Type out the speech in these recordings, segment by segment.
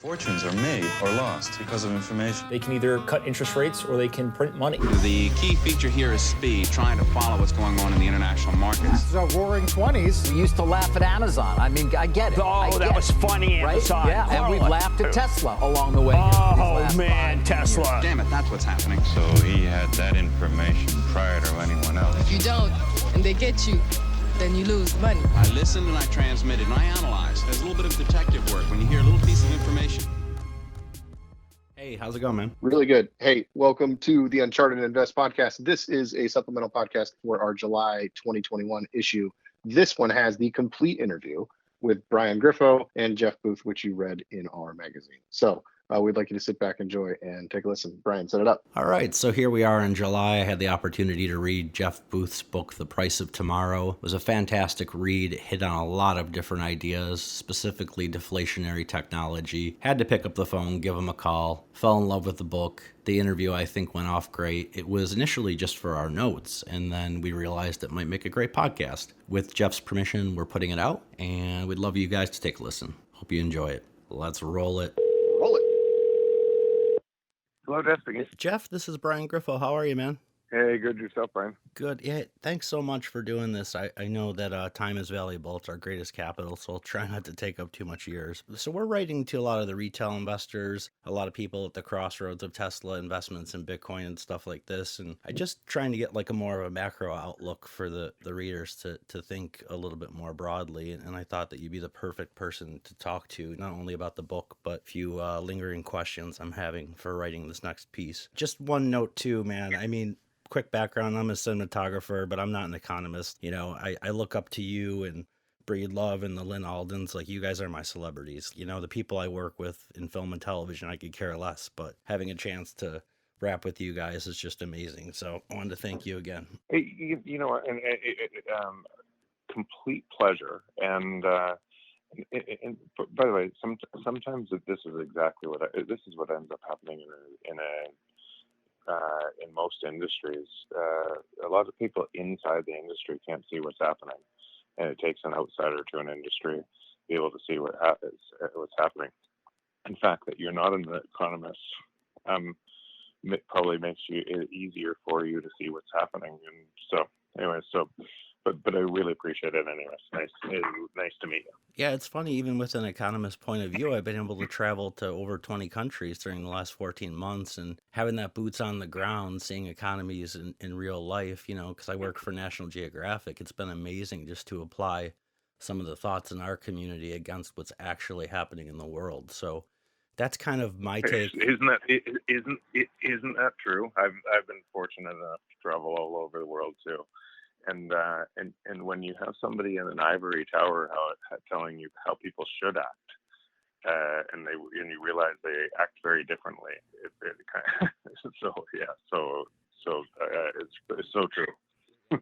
Fortunes are made or lost because of information. They can either cut interest rates or they can print money. The key feature here is speed, trying to follow what's going on in the international markets. The roaring 20s. We used to laugh at Amazon. I mean, I get it. That was funny, right? Amazon. Yeah, and we've laughed at Tesla along the way. Oh, man, Tesla. Damn it, that's what's happening. So he had that information prior to anyone else. If you don't, and they get you, then you lose money. I listened and I transmitted and I analyzed. There's a little bit of detective work when you hear a little piece of information. Hey, how's it going, man? Really good. Hey, welcome to the Uncharted Invest podcast. This is a supplemental podcast for our July 2021 issue. This one has the complete interview with Brian Griffo and Jeff Booth, which you read in our magazine. So we'd like you to sit back, enjoy, and take a listen. Brian, set it up. All right, so here we are in July. I had the opportunity to read Jeff Booth's book, The Price of Tomorrow. It was a fantastic read. It hit on a lot of different ideas, specifically deflationary technology. Had to pick up the phone, give him a call, fell in love with the book. The interview, I think, went off great. It was initially just for our notes, and then we realized it might make a great podcast. With Jeff's permission, we're putting it out, and we'd love you guys to take a listen. Hope you enjoy it. Let's roll it. Roll it. Hello, Jeff speaking. Jeff, this is Brian Griffo. How are you, man? Hey, good yourself, Brian. Good. Yeah, thanks so much for doing this. I know that time is valuable. It's our greatest capital, so I'll try not to take up too much of yours. So we're writing to a lot of the retail investors, a lot of people at the crossroads of Tesla investments in Bitcoin and stuff like this. And I just trying to get like a more of a macro outlook for the readers to think a little bit more broadly. And I thought that you'd be the perfect person to talk to, not only about the book, but a few lingering questions I'm having for writing this next piece. Just one note too, man. I mean, quick background, I'm a cinematographer, but I'm not an economist. You know, I look up to you and Breedlove and the Lynn Aldens. Like, you guys are my celebrities. You know, the people I work with in film and television, I could care less, but having a chance to rap with you guys is just amazing. So I wanted to thank you again. Hey, you know, and complete pleasure. And by the way, sometimes this is exactly this is what ends up happening in most industries. A lot of people inside the industry can't see what's happening, and it takes an outsider to an industry to be able to see what's happening. In fact, that you're not an economist it probably makes it easier for you to see what's happening. And so, anyway, but I really appreciate it anyway. It's nice to meet you. Yeah, it's funny, even with an economist point of view, I've been able to travel to over 20 countries during the last 14 months, and having that boots on the ground, seeing economies in real life, you know, because I work for National Geographic, it's been amazing just to apply some of the thoughts in our community against what's actually happening in the world. So that's kind of my take. Isn't that true? I've been fortunate enough to travel all over the world too. And when you have somebody in an ivory tower telling you how people should act, and you realize they act very differently, it's so true.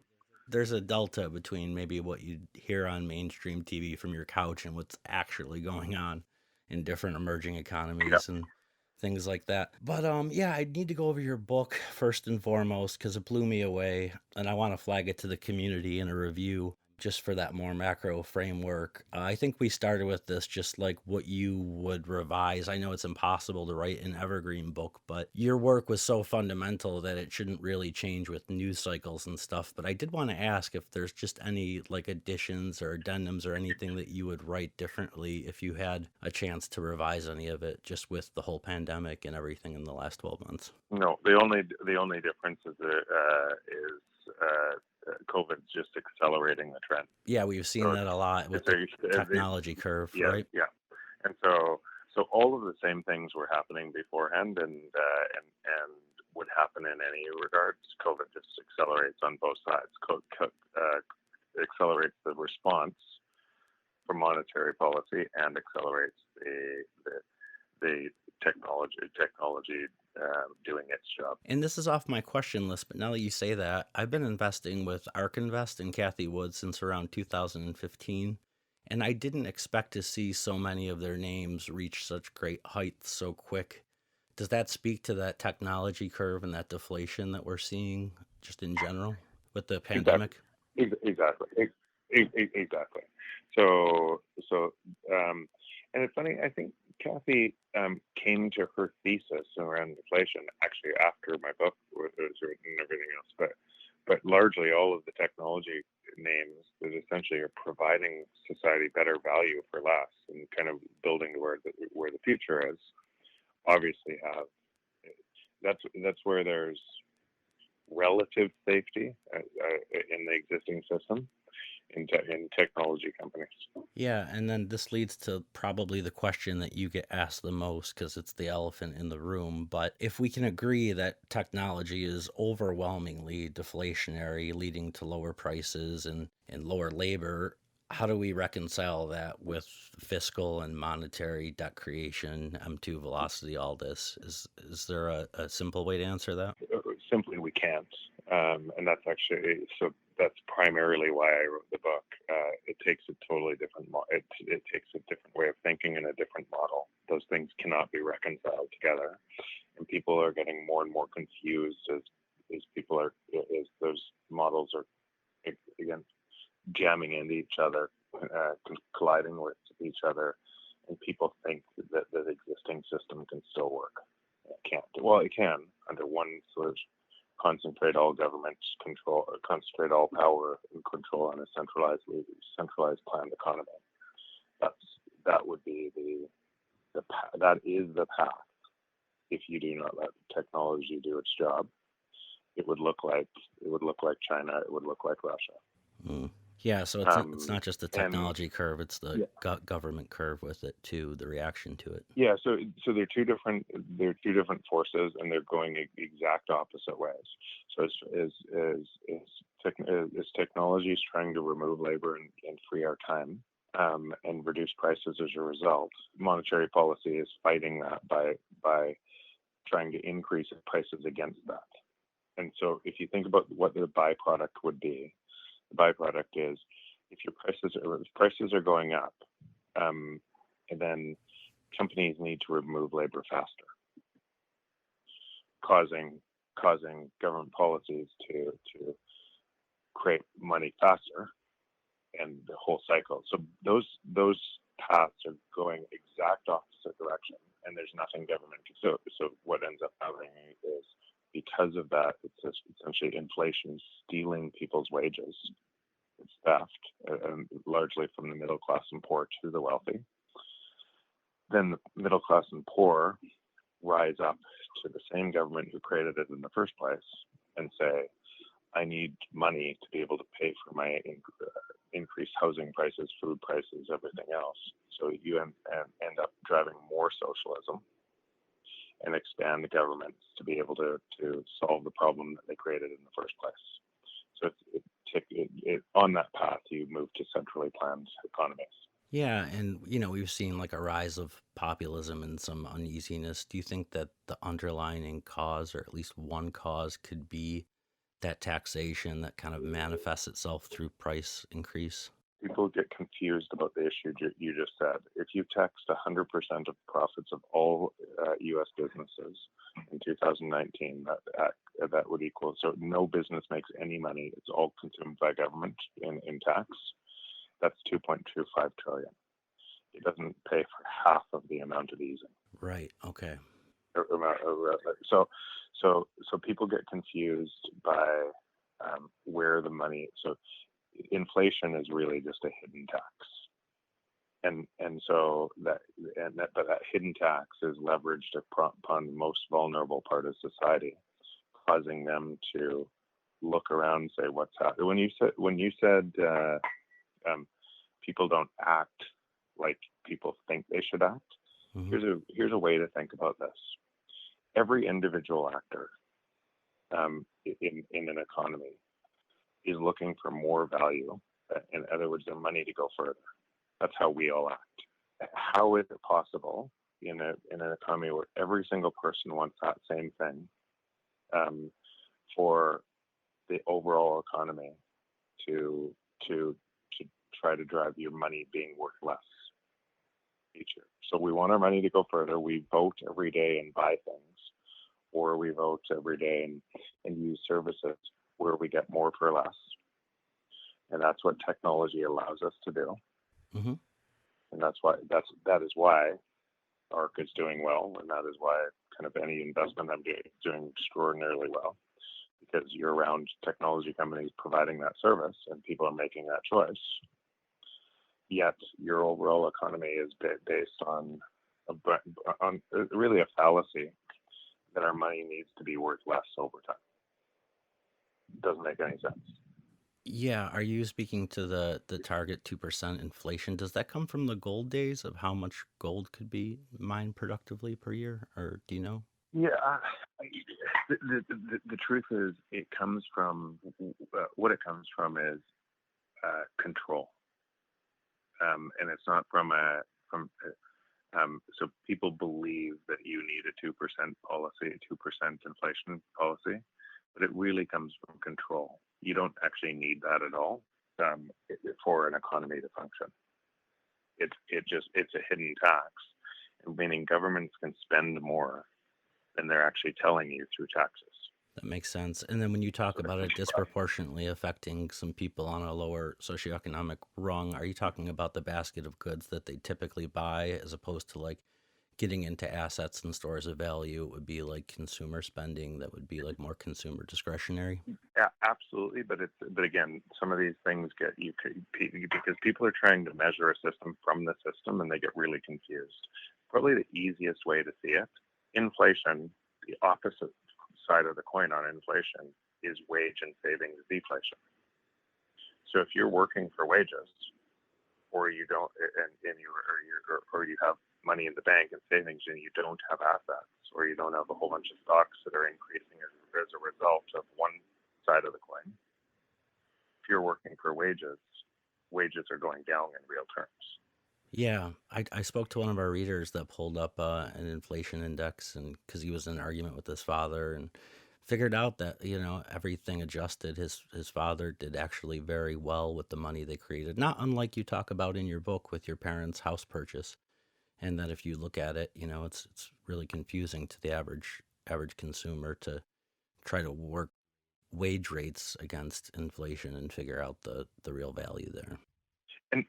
There's a delta between maybe what you hear on mainstream TV from your couch and what's actually going on in different emerging economies and things like that. But yeah, I need to go over your book first and foremost because it blew me away, and I want to flag it to the community in a review just for that more macro framework. I think we started with this just like what you would revise. I know it's impossible to write an evergreen book, but your work was so fundamental that it shouldn't really change with news cycles and stuff. But I did want to ask if there's just any like additions or addendums or anything that you would write differently if you had a chance to revise any of it, just with the whole pandemic and everything in the last 12 months. No, the only difference is COVID's just accelerating the trend. Yeah, we've seen that a lot with the technology curve, right? Yeah, and so all of the same things were happening beforehand, and would happen in any regards. COVID just accelerates on both sides. Accelerates the response for monetary policy and accelerates the technology doing its job. And this is off my question list, but now that you say that, I've been investing with ARK Invest and Kathy Wood since around 2015, and I didn't expect to see so many of their names reach such great heights so quick. Does that speak to that technology curve and that deflation that we're seeing just in general with the pandemic? Exactly. So, and it's funny, I think Kathy came to her thesis around deflation actually after my book was written and everything else, but largely all of the technology names that essentially are providing society better value for less and kind of building to where the future is, obviously have that's where there's relative safety in the existing system in technology companies. Yeah, and then this leads to probably the question that you get asked the most because it's the elephant in the room. But if we can agree that technology is overwhelmingly deflationary, leading to lower prices and lower labor, how do we reconcile that with fiscal and monetary debt creation, M2 velocity, all this? Is there a simple way to answer that? Simply, we can't. And that's actually, so that's primarily why I wrote the book. It takes a totally different, it takes a different way of thinking and a different model. Those things cannot be reconciled together. And people are getting more and more confused as those models are, again, jamming into each other, colliding with each other, and people think that the existing system can still work. It can't. Well, it can under one solution: concentrate all government control, concentrate all power and control on a centralized planned economy. That would be that is the path. If you do not let technology do its job, it would look like China. It would look like Russia. Mm. Yeah, so it's not just the technology curve; it's the government curve with it too. The reaction to it. Yeah, so they're two different forces, and they're going exact opposite ways. So as technology is trying to remove labor and free our time, and reduce prices as a result, monetary policy is fighting that by trying to increase prices against that. And so if you think about what the byproduct would be, the byproduct is if prices are going up, and then companies need to remove labor faster, causing government policies to create money faster, and the whole cycle. So those paths are going exact opposite direction, and there's nothing government can. So what ends up happening is, because of that, it's essentially inflation stealing people's wages. It's theft, largely from the middle class and poor to the wealthy. Then the middle class and poor rise up to the same government who created it in the first place and say, I need money to be able to pay for my increased housing prices, food prices, everything else. So you end up driving more socialism and expand the governments to be able to solve the problem that they created in the first place. So on that path, you move to centrally planned economies. Yeah, and we've seen like a rise of populism and some uneasiness. Do you think that the underlying cause, or at least one cause, could be that taxation that kind of manifests itself through price increase? People get confused about the issue you just said. If you taxed 100% of profits of all U.S. businesses in 2019, that would equal, so no business makes any money. It's all consumed by government in tax. That's $2.25 trillion. It doesn't pay for half of the amount of easing. Right. Okay. So people get confused by where the money. So inflation is really just a hidden tax, and so that hidden tax is leveraged upon the most vulnerable part of society, causing them to look around and say, "What's happening?" When you said people don't act like people think they should act. Mm-hmm. Here's a way to think about this. Every individual actor in an economy is looking for more value. In other words, their money to go further. That's how we all act. How is it possible in an economy where every single person wants that same thing, for the overall economy to try to drive your money being worth less each year? So we want our money to go further. We vote every day and buy things, or we vote every day and use services where we get more for less. And that's what technology allows us to do. Mm-hmm. And that is why ARC is doing well, and that is why kind of any investment I'm doing is doing extraordinarily well, because you're around technology companies providing that service and people are making that choice. Yet your overall economy is based on really a fallacy that our money needs to be worth less over time. Doesn't make any sense. Yeah, are you speaking to the target 2% inflation? Does that come from the gold days of how much gold could be mined productively per year, or do you know? Yeah, the truth is, it comes from what it comes from is control, and it's not from so people believe that you need a 2% policy, a 2% inflation policy, but it really comes from control. You don't actually need that at all for an economy to function. It's a hidden tax, meaning governments can spend more than they're actually telling you through taxes. That makes sense. And then when you talk about it disproportionately affecting some people on a lower socioeconomic rung, are you talking about the basket of goods that they typically buy as opposed to like getting into assets and stores of value? It would be like consumer spending that would be like more consumer discretionary. Yeah, absolutely. But again, some of these things get you because people are trying to measure a system from the system and they get really confused. Probably the easiest way to see it, inflation, the opposite side of the coin on inflation is wage and savings deflation. So if you're working for wages, or you don't, or you have money in the bank and savings, and you don't have assets, or you don't have a whole bunch of stocks that are increasing as a result of one side of the coin. If you're working for wages, wages are going down in real terms. Yeah, I spoke to one of our readers that pulled up an inflation index, and because he was in an argument with his father, and figured out that everything adjusted. His father did actually very well with the money they created, not unlike you talk about in your book with your parents' house purchase. And that if you look at it, it's really confusing to the average consumer to try to work wage rates against inflation and figure out the real value there.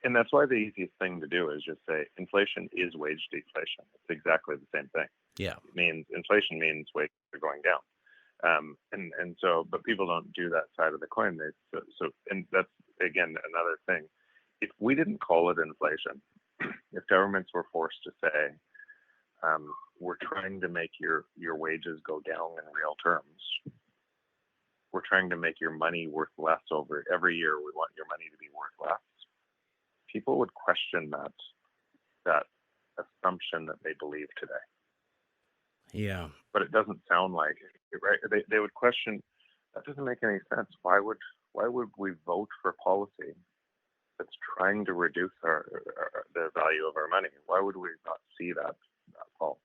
And that's why the easiest thing to do is just say inflation is wage deflation. It's exactly the same thing. Yeah. Inflation means wages are going down. But people don't do that side of the coin. And that's, again, another thing. If we didn't call it inflation, if governments were forced to say, we're trying to make your wages go down in real terms, we're trying to make your money worth less over every year, we want your money to be worth less, people would question that assumption that they believe today. Yeah. But it doesn't sound like it, right? They would question, that doesn't make any sense. Why would we vote for policy that's trying to reduce the value of our money? Why would we not see that fault?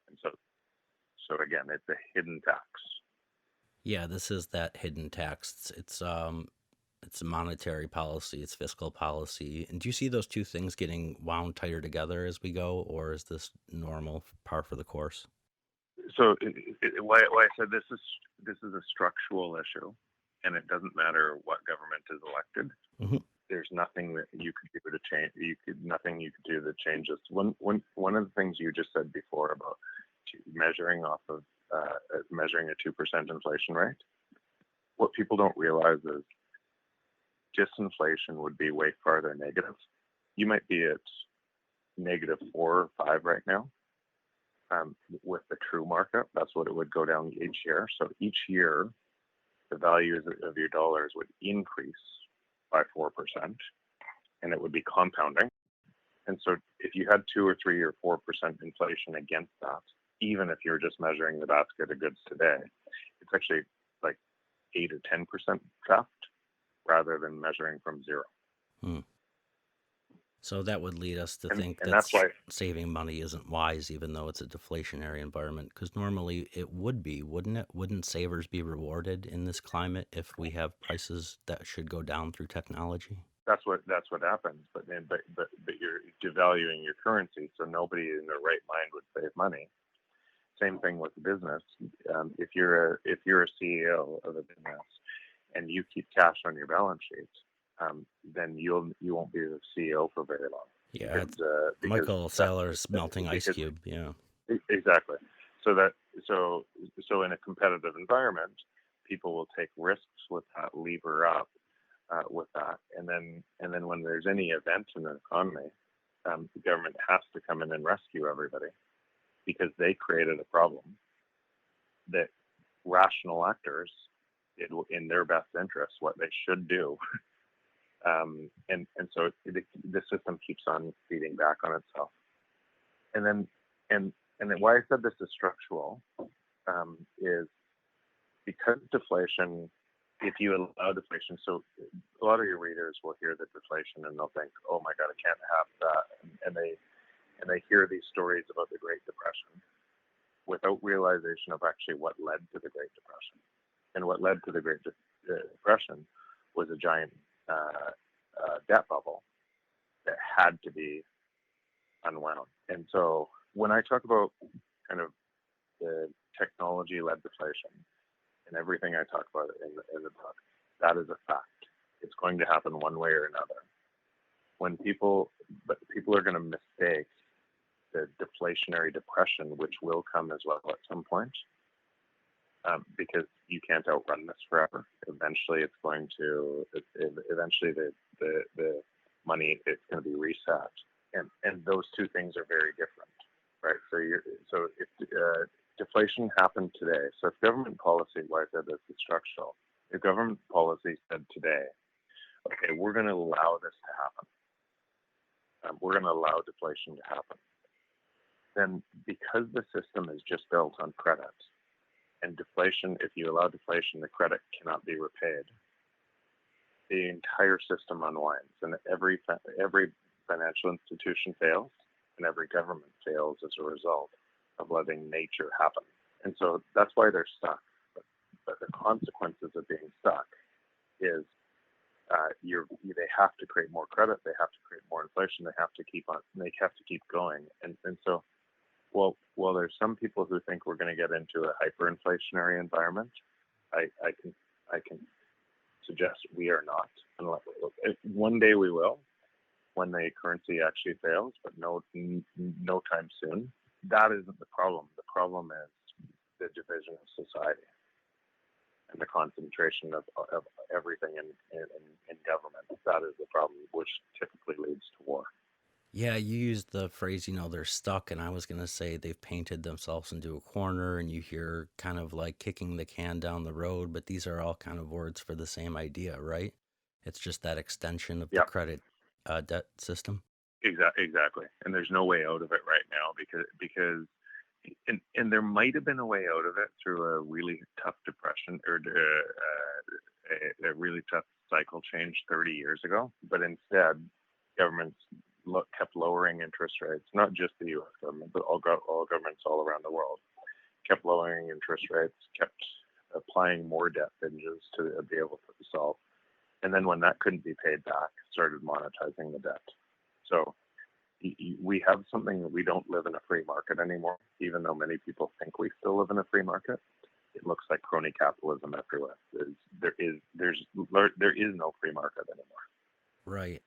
And so again, it's a hidden tax. Yeah, this is that hidden tax. It's monetary policy, it's fiscal policy. And do you see those two things getting wound tighter together as we go, or is this normal, par for the course? So why I said this is a structural issue, and it doesn't matter what government is elected. Mm-hmm. There's nothing that you could do to change. Nothing you could do that changes. One of the things you just said before about measuring off of measuring a 2% inflation rate. What people don't realize is disinflation would be way farther negative. You might be at -4 or 5 right now. With the true markup, that's what it would go down each year. So each year, the value of your dollars would increase by 4%, and it would be compounding. And so if you had 2 or 3 or 4% inflation against that, even if you're just measuring the basket of goods today, it's actually like 8 or 10% theft rather than measuring from zero. So that would lead us to think that that's why saving money isn't wise, even though it's a deflationary environment. Because normally it would be, wouldn't it? Wouldn't savers be rewarded in this climate if we have prices that should go down through technology? That's what happens. But you're devaluing your currency, so nobody in their right mind would save money. Same thing with business. If you're a CEO of a business and you keep cash on your balance sheet, then you won't be the CEO for very long. Yeah, because Michael Saylor's melting ice cube. Yeah. Exactly. So in a competitive environment, people will take risks with that, lever up with that, and then when there's any event in the economy, the government has to come in and rescue everybody because they created a problem that rational actors did in their best interest what they should do. And so the system keeps on feeding back on itself. And then why I said this is structural is because deflation, if you allow deflation, so a lot of your readers will hear the deflation and they'll think, oh my God, I can't have that. And they hear these stories about the Great Depression without realization of actually what led to the Great Depression. And what led to the Great Depression was a giant debt bubble that had to be unwound. And so when I talk about kind of the technology-led deflation and everything I talk about in the book, that is a fact. It's going to happen one way or another. But people are going to mistake the deflationary depression, which will come as well at some point, because you can't outrun this forever. Eventually, eventually the money is going to be reset, and those two things are very different, right? So if deflation happened today, so if government policy, why I said this is structural, if government policy said today, okay, we're going to allow this to happen, we're going to allow deflation to happen, then because the system is just built on credit, and deflation, if you allow deflation, the credit cannot be repaid, the entire system unwinds, and every financial institution fails, and every government fails as a result of letting nature happen. And so that's why they're stuck. But the consequences of being stuck is they have to create more credit, they have to create more inflation, they have to keep going. And so well, there's some people who think we're going to get into a hyperinflationary environment. I can suggest we are not. One day we will, when the currency actually fails, but no time soon. That isn't the problem. The problem is the division of society and the concentration of everything in government. That is the problem, which typically leads to war. Yeah, you used the phrase, they're stuck, and I was going to say they've painted themselves into a corner, and you hear kind of like kicking the can down the road, but these are all kind of words for the same idea, right? It's just that extension of the credit debt system. Exactly, and there's no way out of it right now because and there might have been a way out of it through a really tough depression or a really tough cycle change 30 years ago, but instead governments kept lowering interest rates, not just the U.S. government, but all governments all around the world kept lowering interest rates, kept applying more debt binges to be able to solve. And then when that couldn't be paid back, started monetizing the debt. So we have something that we don't live in a free market anymore, even though many people think we still live in a free market. It looks like crony capitalism everywhere. There is no free market anymore. Right.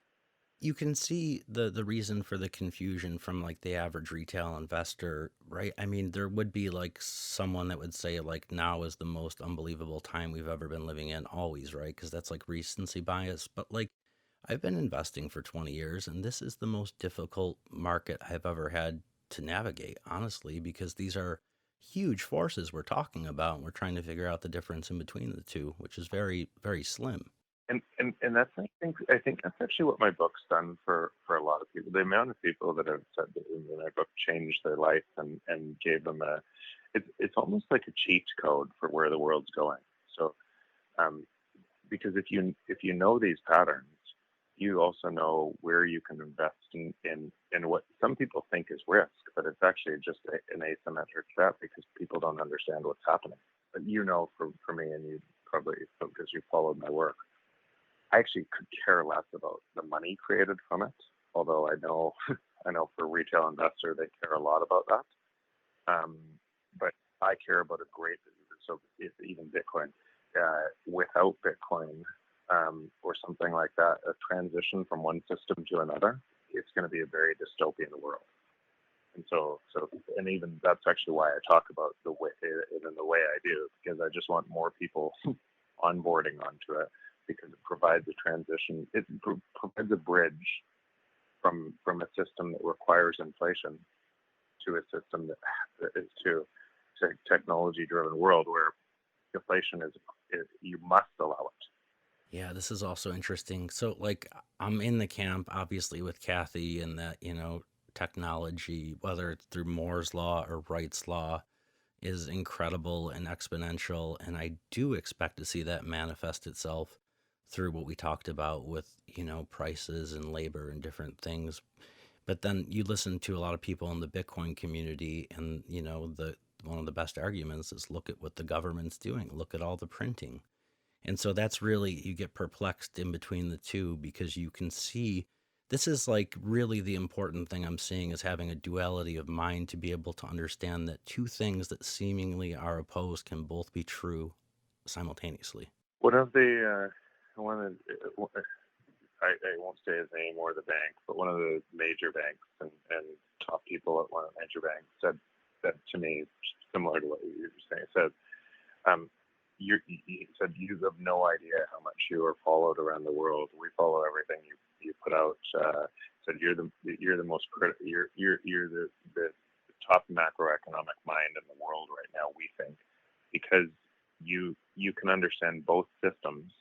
You can see the reason for the confusion from like the average retail investor, right? I mean, there would be like someone that would say like now is the most unbelievable time we've ever been living in, always, right? Because that's like recency bias. But like I've been investing for 20 years and this is the most difficult market I've ever had to navigate, honestly, because these are huge forces we're talking about. And we're trying to figure out the difference in between the two, which is very, very slim. And that's I think that's actually what my book's done for a lot of people. The amount of people that have said that my book changed their life and gave them it's almost like a cheat code for where the world's going. So because if you know these patterns, you also know where you can invest in what some people think is risk, but it's actually just an asymmetric bet because people don't understand what's happening. But for me, and you probably because you followed my work, I actually could care less about the money created from it, although I know for a retail investor, they care a lot about that. But I care about so if even Bitcoin, without Bitcoin or something like that, a transition from one system to another it's going to be a very dystopian world. And and even that's actually why I talk about the way I do, because I just want more people onboarding onto it, because it provides a transition. It provides a bridge from a system that requires inflation to a system that is to technology-driven world where deflation is you must allow it. Yeah, this is also interesting. So, like, I'm in the camp, obviously, with Kathy, and that, technology, whether it's through Moore's Law or Wright's Law, is incredible and exponential. And I do expect to see that manifest itself through what we talked about with, prices and labor and different things. But then you listen to a lot of people in the Bitcoin community, and, one of the best arguments is look at what the government's doing. Look at all the printing. And so that's really, you get perplexed in between the two, because you can see this is like really the important thing I'm seeing is having a duality of mind to be able to understand that two things that seemingly are opposed can both be true simultaneously. One of the, I won't say his name or the bank, but one of the major banks and top people at one of the major banks said to me, similar to what you were saying, said, he said, you have no idea how much you are followed around the world. We follow everything you put out. Said you're the most critical. You're the top macroeconomic mind in the world right now. We think because you can understand both systems.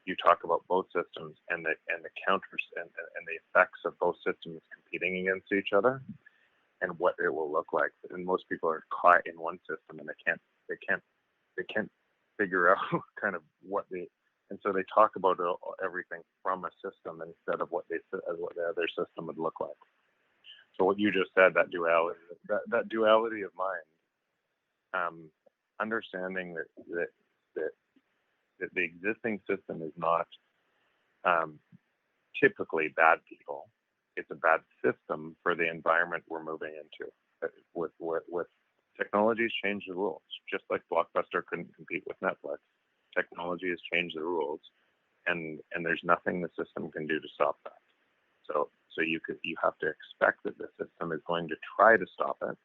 You talk about both systems and the counters and the effects of both systems competing against each other, and what it will look like. And most people are caught in one system, and they can't figure out kind of what and so they talk about everything from a system instead of what the other system would look like. So what you just said, that duality of mind, understanding that the existing system is not typically bad people. It's a bad system for the environment we're moving into. With technology has changed the rules, just like Blockbuster couldn't compete with Netflix. Technology has changed the rules, and there's nothing the system can do to stop that. So you have to expect that the system is going to try to stop it,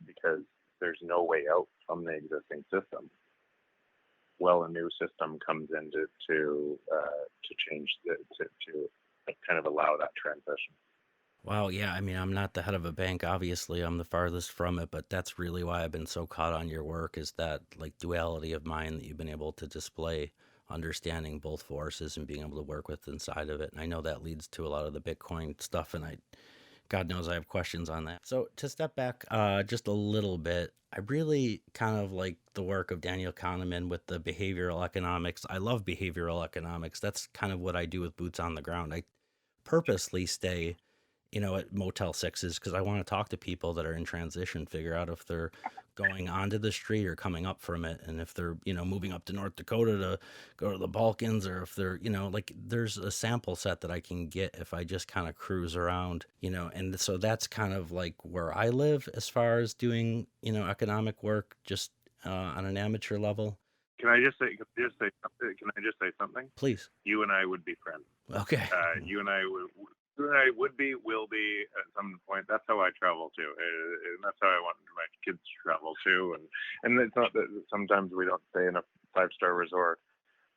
because there's no way out from the existing system. Well, a new system comes in to change to kind of allow that transition. Wow, yeah, I mean, I'm not the head of a bank, obviously, I'm the farthest from it, but that's really why I've been so caught on your work, is that like duality of mind that you've been able to display, understanding both forces and being able to work with inside of it. And I know that leads to a lot of the Bitcoin stuff, and God knows I have questions on that. So to step back just a little bit, I really kind of like the work of Daniel Kahneman with the behavioral economics. I love behavioral economics. That's kind of what I do with boots on the ground. I purposely stay at Motel 6s because I want to talk to people that are in transition, figure out if they're going onto the street or coming up from it, and if they're, moving up to North Dakota to go to the Balkans, or if they're, there's a sample set that I can get if I just kind of cruise around, and so that's kind of like where I live as far as doing, economic work, just on an amateur level. Can I just say something? Please. You and I would be friends. Okay. You and I will be at some point. That's how I travel too, and that's how I want my kids to travel too. And it's not that sometimes we don't stay in a 5-star resort,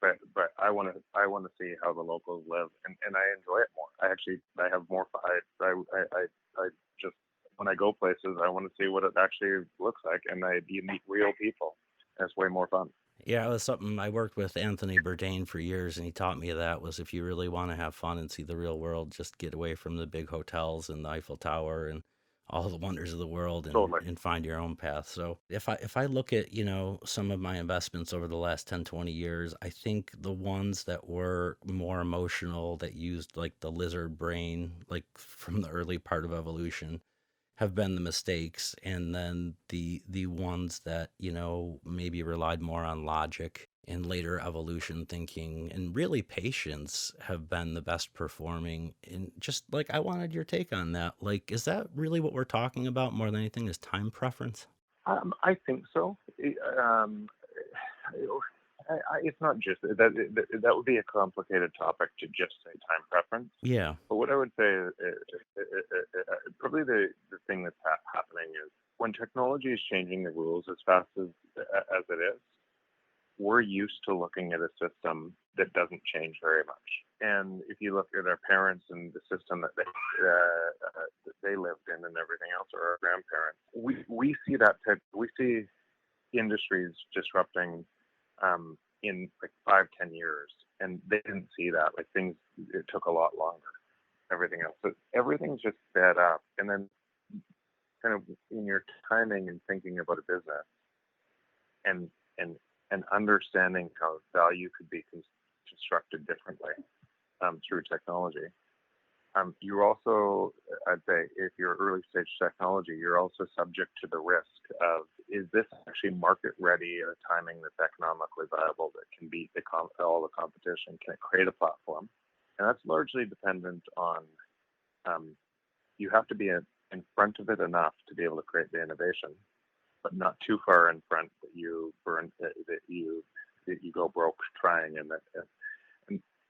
but I want to see how the locals live, and I enjoy it more. I have more fun. I just, when I go places, I want to see what it actually looks like, and you meet real people. And it's way more fun. Yeah, it was something I worked with Anthony Bourdain for years, and he taught me that was if you really want to have fun and see the real world, just get away from the big hotels and the Eiffel Tower and all the wonders of the world, and find your own path. So if I look at, some of my investments over the last 10, 20 years, I think the ones that were more emotional, that used like the lizard brain, like from the early part of evolution, have been the mistakes. And then the ones that, maybe relied more on logic and later evolution thinking and really patience have been the best performing. And just like, I wanted your take on that. Like, is that really what we're talking about more than anything, is time preference? I think so. It's not just that would be a complicated topic to just say time preference. Yeah. But what I would say is probably the thing that's happening is when technology is changing the rules as fast as it is, we're used to looking at a system that doesn't change very much. And if you look at our parents and the system that they lived in and everything else, or our grandparents, we see that we see industries disrupting in like 5-10 years, and they didn't see that. Like it took a lot longer. Everything else, so everything's just sped up, and then kind of in your timing and thinking about a business, and understanding how value could be constructed differently through technology. You're also, I'd say, if you're early stage technology, you're also subject to the risk of, is this actually market ready at a timing that's economically viable, that can beat all the competition? Can it create a platform? And that's largely dependent on, you have to be in front of it enough to be able to create the innovation, but not too far in front that you burn, that you go broke trying.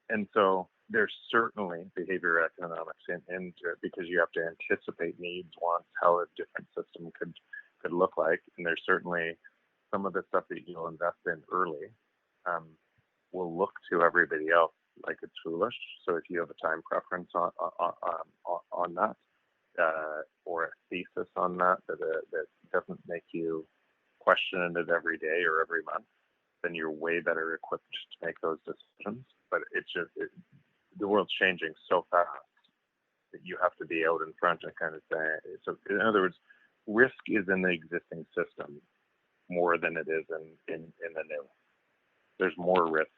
And so there's certainly behavior economics into it, because you have to anticipate needs, wants, how a different system could look like. And there's certainly some of the stuff that you'll invest in early will look to everybody else like it's foolish. So if you have a time preference on that, or a thesis on that doesn't make you question it every day or every month, then you're way better equipped to make those decisions. But it's just the world's changing so fast that you have to be out in front and kind of say. So in other words, risk is in the existing system more than it is in the new. There's more risk.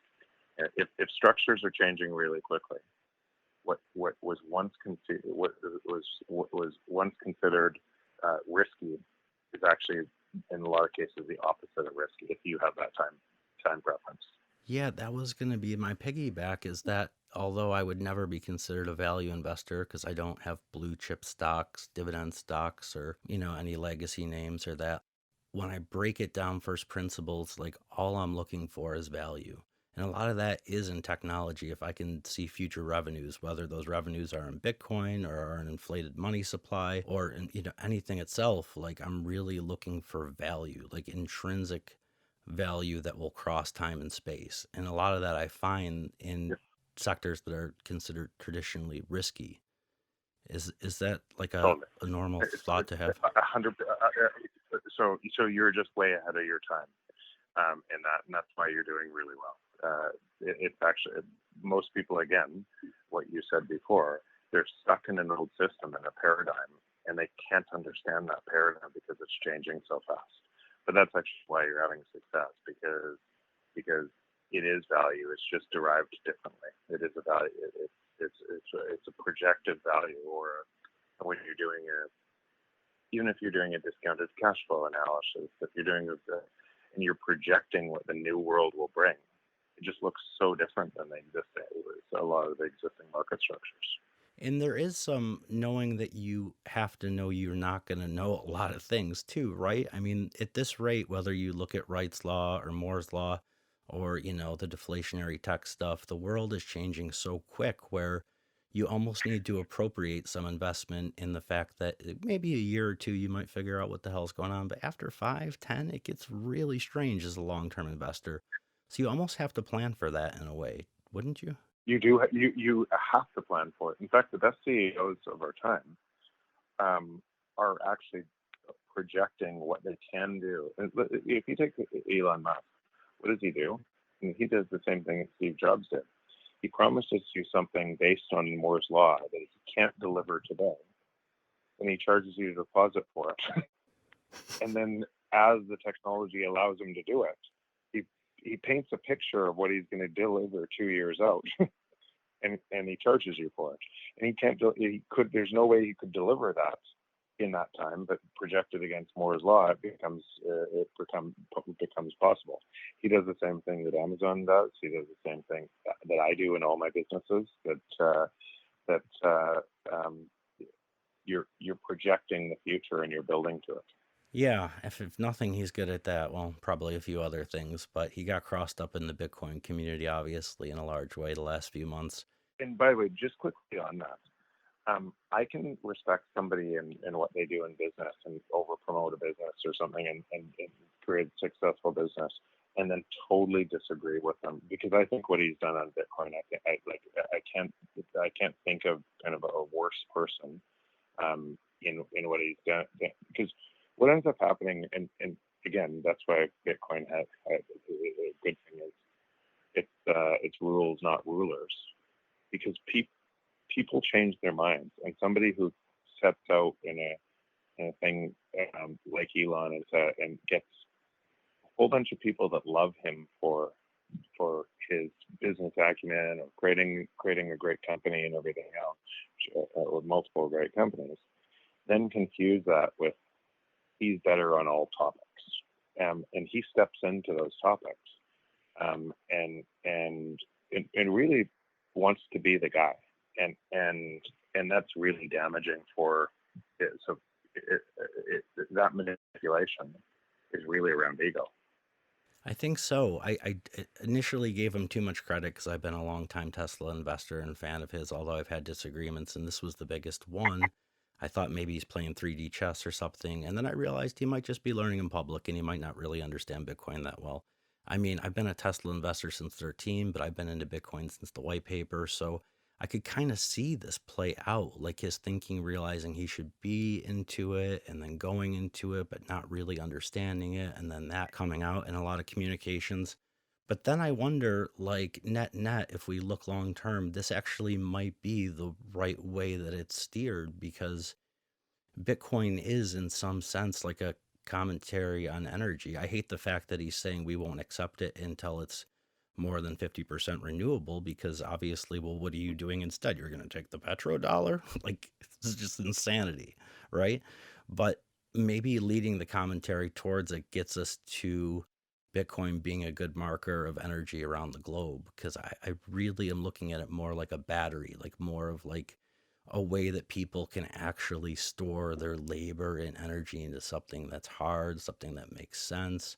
If structures are changing really quickly, what was once considered risky is actually in a lot of cases the opposite of risky if you have that time preference. Yeah, that was going to be my piggyback, is that although I would never be considered a value investor because I don't have blue chip stocks, dividend stocks, or, any legacy names or that, when I break it down first principles, like all I'm looking for is value. And a lot of that is in technology. If I can see future revenues, whether those revenues are in Bitcoin or are an inflated money supply or in, anything itself, like I'm really looking for value, like intrinsic value that will cross time and space. And a lot of that I find in sectors that are considered traditionally risky. Is that like a normal thought to have? 100. So you're just way ahead of your time in that, and that's why you're doing really well. It's actually, most people, again, what you said before, they're stuck in an old system and a paradigm, and they can't understand that paradigm because it's changing so fast. But that's actually why you're having success, because it is value. It's just derived differently. It is a value. It's a projected value, or when you're doing even if you're doing a discounted cash flow analysis, if you're doing and you're projecting what the new world will bring, it just looks so different than a lot of the existing market structures. And there is some knowing that you have to know you're not going to know a lot of things too, right? I mean, at this rate, whether you look at Wright's Law or Moore's Law or, the deflationary tech stuff, the world is changing so quick where you almost need to appropriate some investment in the fact that maybe a year or two you might figure out what the hell's going on. But after 5, 10, it gets really strange as a long-term investor. So you almost have to plan for that in a way, wouldn't you? You do. You have to plan for it. In fact, the best CEOs of our time are actually projecting what they can do. If you take Elon Musk, what does he do? And he does the same thing that Steve Jobs did. He promises you something based on Moore's Law that he can't deliver today, and he charges you a deposit for it. And then, as the technology allows him to do it, he paints a picture of what he's going to deliver 2 years out, and he charges you for it. And he can't. There's no way he could deliver that in that time, but projected against Moore's Law, it becomes possible. He does the same thing that Amazon does. He does the same thing that I do in all my businesses. You're projecting the future and you're building to it. Yeah, if nothing, he's good at that. Well, probably a few other things, but he got crossed up in the Bitcoin community, obviously, in a large way the last few months. And by the way, just quickly on that, I can respect somebody in what they do in business and over promote a business or something and create a successful business, and then totally disagree with them because I think what he's done on Bitcoin, I can't think of kind of a worse person in what he's done, because what ends up happening, and again, that's why Bitcoin has a good thing is it's rules, not rulers, because people change their minds, and somebody who sets out in a thing like Elon and gets a whole bunch of people that love him for his business acumen or creating a great company and everything else, or multiple great companies, then confuse that with he's better on all topics, and he steps into those topics, and really wants to be the guy, and that's really damaging for it. So that manipulation is really around ego. I think so. I initially gave him too much credit because I've been a longtime Tesla investor and fan of his, although I've had disagreements, and this was the biggest one. I thought maybe he's playing 3D chess or something, and then I realized he might just be learning in public and he might not really understand Bitcoin that well. I mean, I've been a Tesla investor since 13, but I've been into Bitcoin since the white paper, so I could kind of see this play out, like his thinking, realizing he should be into it and then going into it, but not really understanding it. And then that coming out in a lot of communications. But then I wonder, like, net, if we look long term, this actually might be the right way that it's steered, because Bitcoin is, in some sense, like a commentary on energy. I hate the fact that he's saying we won't accept it until it's more than 50% renewable, because obviously, well, what are you doing instead? You're going to take the petrodollar? Like, this is just insanity, right? But maybe leading the commentary towards it gets us to Bitcoin being a good marker of energy around the globe, because I really am looking at it more like a battery, like more of like a way that people can actually store their labor and energy into something that's hard, something that makes sense.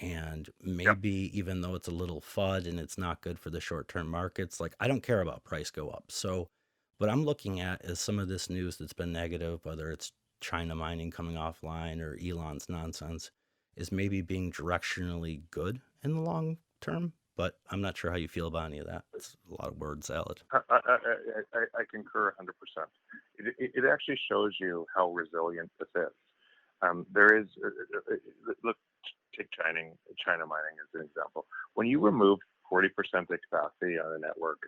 And maybe even though it's a little FUD and it's not good for the short-term markets, like I don't care about price go up. So what I'm looking at is some of this news that's been negative, whether it's China mining coming offline or Elon's nonsense, is maybe being directionally good in the long term. But I'm not sure how you feel about any of that. It's a lot of word salad. I concur 100%. It actually shows you how resilient this is. There is, look, take China mining as an example. When you remove 40% of the capacity on a network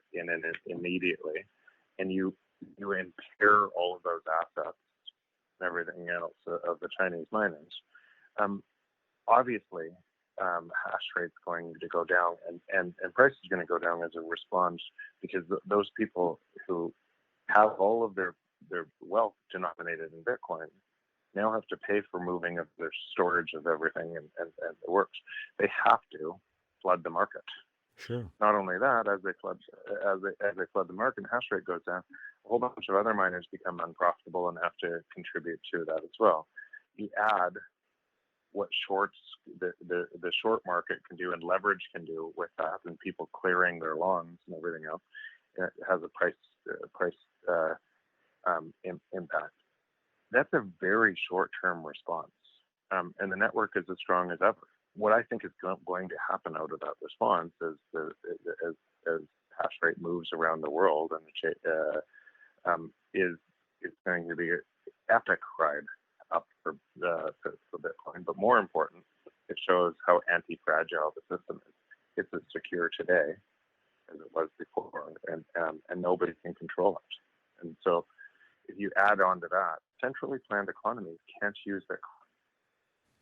immediately, and you impair all of those assets and everything else of the Chinese miners, obviously hash rate's going to go down, and price is going to go down as a response, because those people who have all of their wealth denominated in Bitcoin now have to pay for moving of their storage of everything and the works. They have to flood the market. Sure. Not only that, as they flood the market and hash rate goes down, a whole bunch of other miners become unprofitable and have to contribute to that as well. You add what shorts the short market can do and leverage can do with that, and people clearing their longs and everything else, it has a price impact. That's a very short-term response, and the network is as strong as ever. What I think is going to happen out of that response is as hash rate moves around the world, and is going to be an epic ride up for Bitcoin. But more important, it shows how anti-fragile the system is. It's as secure today as it was before, and nobody can control it. And so, if you add on to that, centrally planned economies can't use Bitcoin.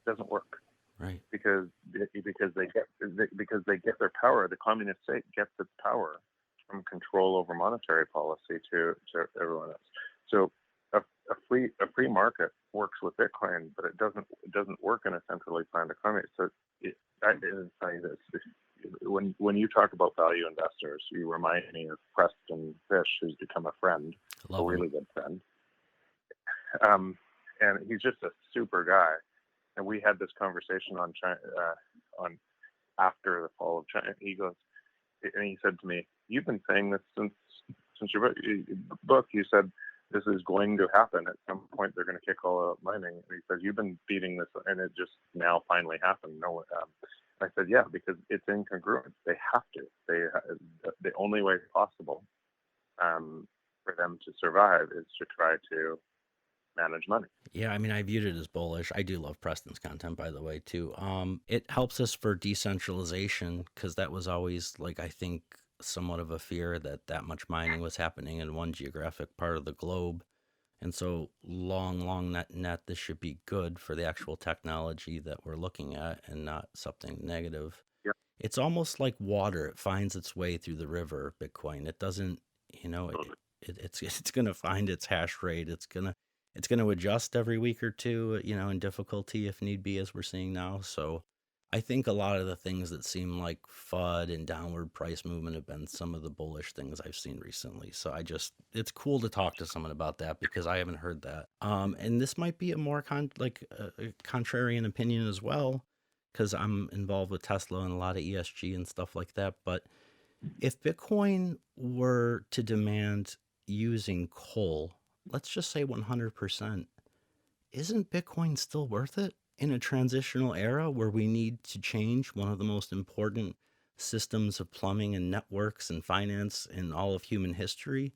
It doesn't work. Right. Because they get their power. The communist state gets its power from control over monetary policy to everyone else. So a free market works with Bitcoin, but it doesn't work in a centrally planned economy. So I tell you this: when you talk about value investors, you remind me of Preston Fish, who's become a friend, a really good friend. And he's just a super guy. and we had this conversation on China, on after the fall of China. He goes, and he said to me, "You've been saying this since your book. You said this is going to happen at some point. They're going to kick all out mining." And he says, "You've been beating this, and it just now finally happened." No, I said, "Yeah, because it's incongruent. They have to. The only way possible for them to survive is to try to manage money." Yeah, I mean, I viewed it as bullish. I do love Preston's content, by the way, too. It helps us for decentralization because that was always, like, I think, somewhat of a fear that much mining was happening in one geographic part of the globe. And so long net, this should be good for the actual technology that we're looking at and not something negative. Yeah. It's almost like water. It finds its way through the river, Bitcoin. It doesn't, it's going to find its hash rate. It's going to adjust every week or two, in difficulty if need be, as we're seeing now. So I think a lot of the things that seem like FUD and downward price movement have been some of the bullish things I've seen recently. So it's cool to talk to someone about that because I haven't heard that. And this might be a more contrarian opinion as well, because I'm involved with Tesla and a lot of ESG and stuff like that. But if Bitcoin were to demand using coal, let's just say 100%, isn't Bitcoin still worth it in a transitional era where we need to change one of the most important systems of plumbing and networks and finance in all of human history?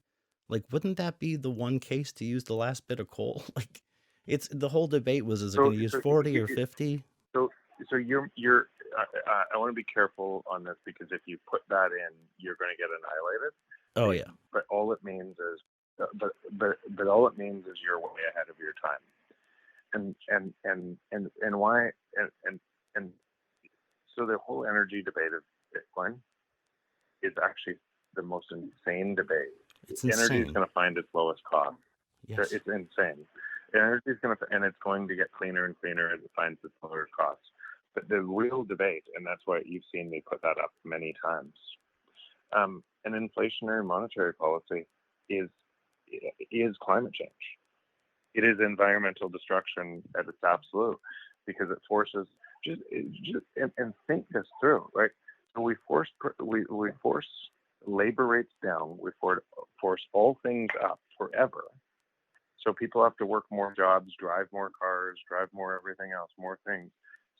Like, wouldn't that be the one case to use the last bit of coal? Like, it's the whole debate was, is it going to use 40 or 50? So you're I want to be careful on this because if you put that in, you're going to get annihilated. Oh yeah. But all it means is, but all it means is you're way ahead of your time. And why and so the whole energy debate of Bitcoin is actually the most insane debate. It's energy insane. is going to find its lowest cost. Yes. It's insane. Energy is and it's going to get cleaner and cleaner as it finds its lower cost. But the real debate, and that's why you've seen me put that up many times, an inflationary monetary policy is climate change. It is environmental destruction at its absolute, because it forces just and think this through, right? So we force labor rates down. We force all things up forever. So people have to work more jobs, drive more cars, drive more everything else, more things,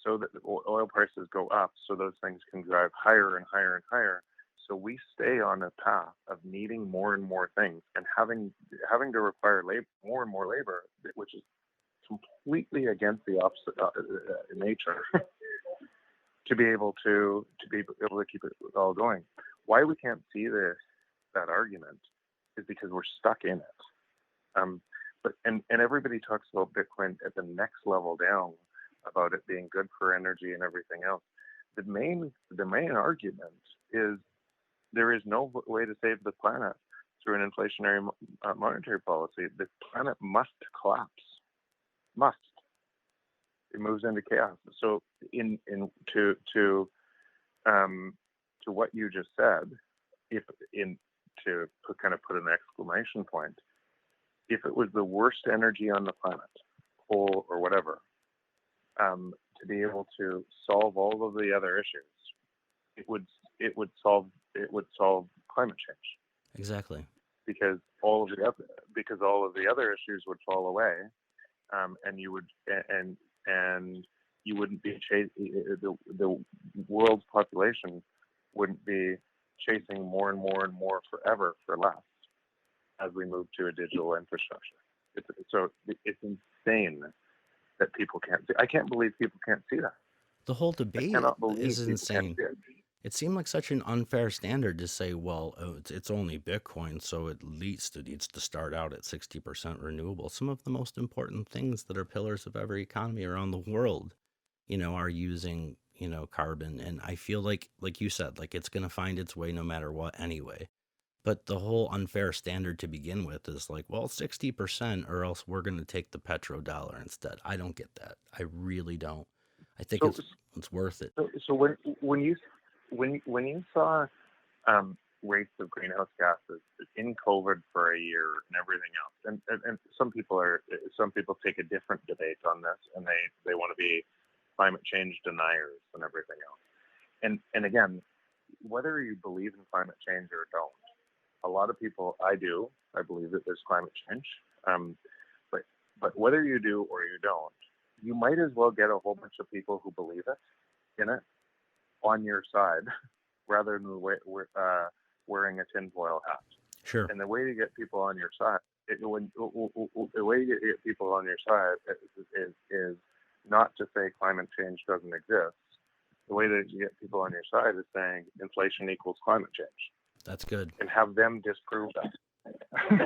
so that the oil prices go up. So those things can drive higher and higher and higher. So we stay on a path of needing more and more things and having to require more and more labor, which is completely against the opposite nature, to be able to keep it all going. Why we can't see that argument is because we're stuck in it. But everybody talks about Bitcoin at the next level down, about it being good for energy and everything else. The main argument is there is no way to save the planet through an inflationary monetary policy. The planet must collapse. Must. It moves into chaos. So to what you just said, to put an exclamation point, if it was the worst energy on the planet, coal or whatever, to be able to solve all of the other issues, it would solve climate change. Exactly. Because all of the other issues would fall away, and you wouldn't be the world's population wouldn't be chasing more and more and more forever for less as we move to a digital infrastructure. It's insane that people can't see. I can't believe people can't see that. The whole debate is insane. It seemed like such an unfair standard to say, well, it's only Bitcoin, so at least it needs to start out at 60% renewable. Some of the most important things that are pillars of every economy around the world, are using, carbon. And I feel like you said, it's going to find its way no matter what anyway. But the whole unfair standard to begin with is 60% or else we're going to take the petrodollar instead. I don't get that. I really don't. I think it's worth it. So when you saw rates of greenhouse gases in COVID for a year and everything else. And some people take a different debate on this, and they want to be climate change deniers and everything else. And again, whether you believe in climate change or don't, a lot of people, I believe that there's climate change. But whether you do or you don't, you might as well get a whole bunch of people who believe in it on your side rather than wearing a tinfoil hat. Sure. And the way to get people on your side, the way to get people on your side is not to say climate change doesn't exist. The way that you get people on your side is saying inflation equals climate change. That's good. And have them disprove that.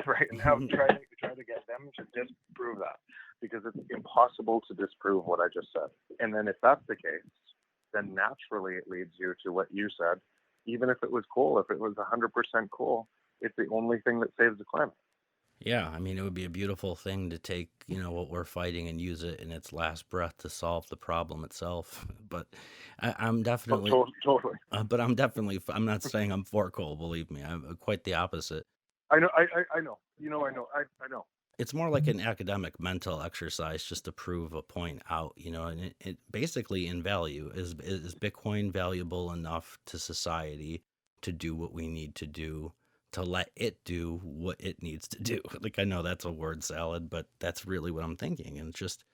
Right? And try to get them to disprove that, because it's impossible to disprove what I just said. And then if that's the case, then naturally it leads you to what you said. Even if it was coal, if it was 100% coal, it's the only thing that saves the climate. Yeah, I mean, it would be a beautiful thing to take, what we're fighting and use it in its last breath to solve the problem itself. But I'm definitely, totally. But I'm not saying I'm for coal. Believe me, I'm quite the opposite. I know. I know. I know. It's more like an academic mental exercise just to prove a point out, and it basically in value is Bitcoin valuable enough to society to do what we need to do, to let it do what it needs to do. Like, I know that's a word salad, but that's really what I'm thinking. And it's just,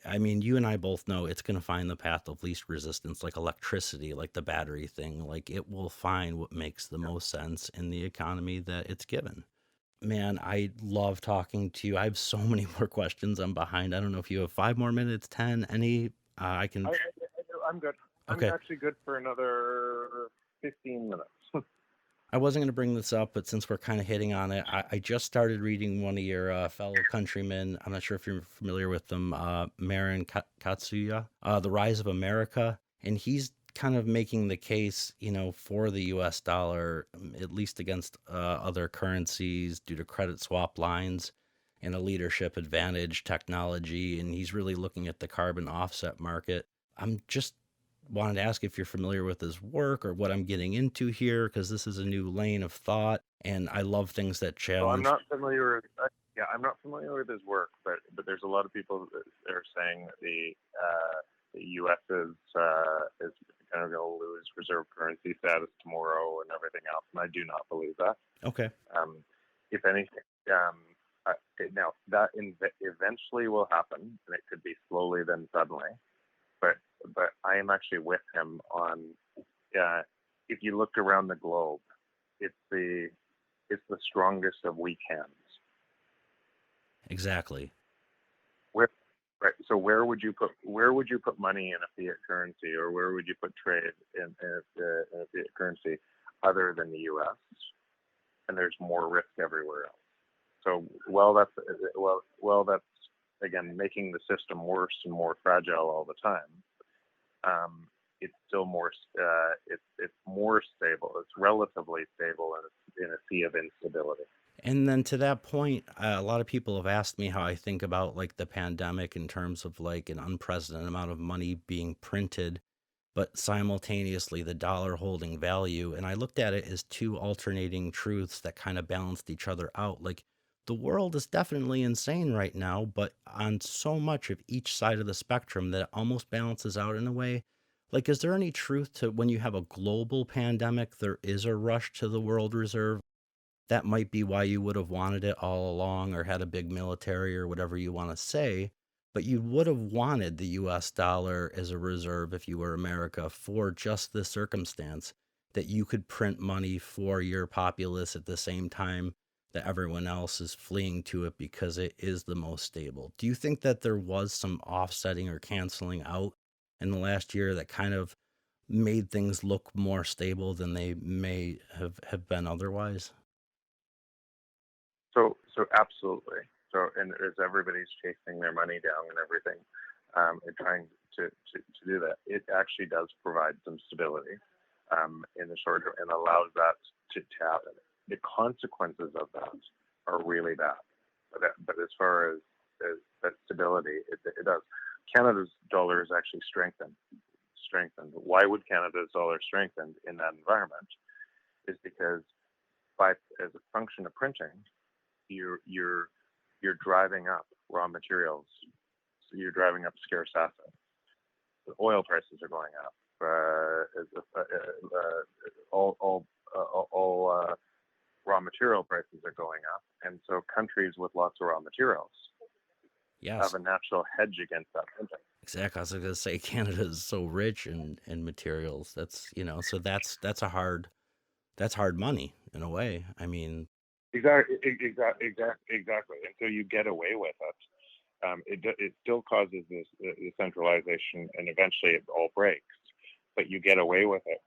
I mean, you and I both know it's going to find the path of least resistance, like electricity, like the battery thing. Like, it will find what makes the most sense in the economy that it's given. Man, I love talking to you. I have so many more questions. I'm behind. I don't know if you have 5 more minutes, 10, any. I can. I'm good. Okay. I'm actually good for another 15 minutes. I wasn't going to bring this up, but since we're kind of hitting on it, I just started reading one of your fellow countrymen. I'm not sure if you're familiar with them, Marin Katsuya, The Rise of America. And he's kind of making the case, for the U.S. dollar, at least against other currencies due to credit swap lines and a leadership advantage technology. And he's really looking at the carbon offset market. I'm just wanted to ask if you're familiar with his work or what I'm getting into here, because this is a new lane of thought, and I love things that challenge. Well, I'm not familiar with his work, but there's a lot of people that are saying that the U.S. is kind of going to lose reserve currency status tomorrow and everything else, and I do not believe that. Okay. If anything, now that eventually will happen, and it could be slowly then suddenly. But I am actually with him on. If you looked around the globe, it's the strongest of weak hands. Exactly. Right. So where would you put money in a fiat currency, or where would you put trade in a fiat currency other than the U.S.? And there's more risk everywhere else. So that's again making the system worse and more fragile all the time. It's still more it's more stable. It's relatively stable in a sea of instability. And then to that point, a lot of people have asked me how I think about like the pandemic in terms of like an unprecedented amount of money being printed, but simultaneously the dollar holding value. And I looked at it as two alternating truths that kind of balanced each other out. Like, the world is definitely insane right now, but on so much of each side of the spectrum that it almost balances out in a way. Like, is there any truth to when you have a global pandemic, there is a rush to the world reserve? That might be why you would have wanted it all along, or had a big military, or whatever you want to say. But you would have wanted the US dollar as a reserve if you were America, for just this circumstance that you could print money for your populace at the same time that everyone else is fleeing to it because it is the most stable. Do you think that there was some offsetting or canceling out in the last year that kind of made things look more stable than they may have been otherwise? So absolutely. So, and as everybody's chasing their money down and everything, and trying to do that, it actually does provide some stability in the short term and allows that to happen. The consequences of that are really bad. But as far as that stability, it does. Canada's dollar is actually strengthened. Why would Canada's dollar strengthen in that environment? is because as a function of printing, you're driving up raw materials, so you're driving up scarce assets. The oil prices are going up. All raw material prices are going up, and so countries with lots of raw materials have a natural hedge against that printing. Exactly. I was going to say Canada is so rich in materials. That's so that's hard money in a way. I mean, exactly. And so you get away with it. It still causes this centralization, and eventually it all breaks. But you get away with it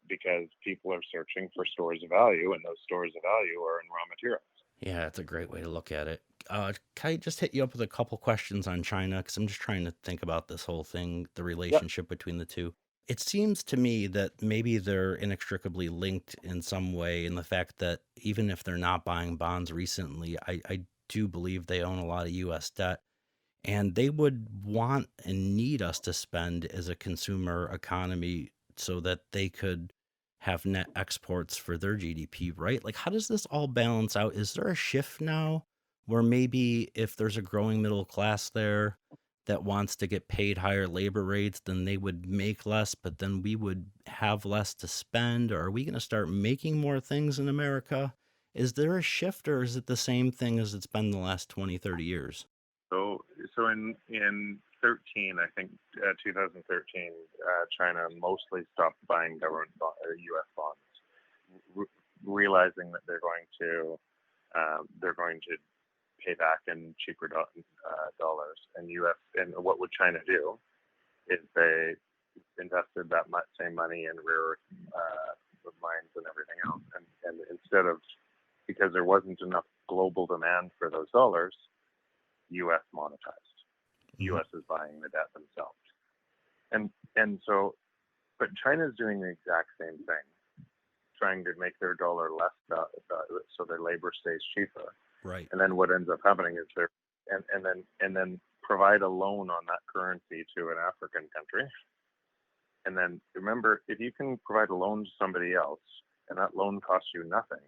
because people are searching for stores of value, and those stores of value are in raw materials. Yeah, that's a great way to look at it. Can I just hit you up with a couple questions on China? Because I'm just trying to think about this whole thing, the relationship between the two. It seems to me that maybe they're inextricably linked in some way, in the fact that even if they're not buying bonds recently, I do believe they own a lot of U.S. debt. And they would want and need us to spend as a consumer economy so that they could have net exports for their GDP, right? Like, how does this all balance out? Is there a shift now where maybe if there's a growing middle class there that wants to get paid higher labor rates, then they would make less, but then we would have less to spend? Or are we going to start making more things in America? Is there a shift, or is it the same thing as it's been the last 20, 30 years? So in 13, I think 2013, China mostly stopped buying government U.S. bonds, realizing that they're going to pay back in cheaper dollars. And what would China do? Is they invested that same money in rare earth mines and everything else, and instead of, because there wasn't enough global demand for those dollars, U.S. monetized. U.S. is buying the debt themselves, and so, but China is doing the exact same thing, trying to make their dollar less so their labor stays cheaper. Right. And then what ends up happening is and then provide a loan on that currency to an African country. And then remember, if you can provide a loan to somebody else and that loan costs you nothing,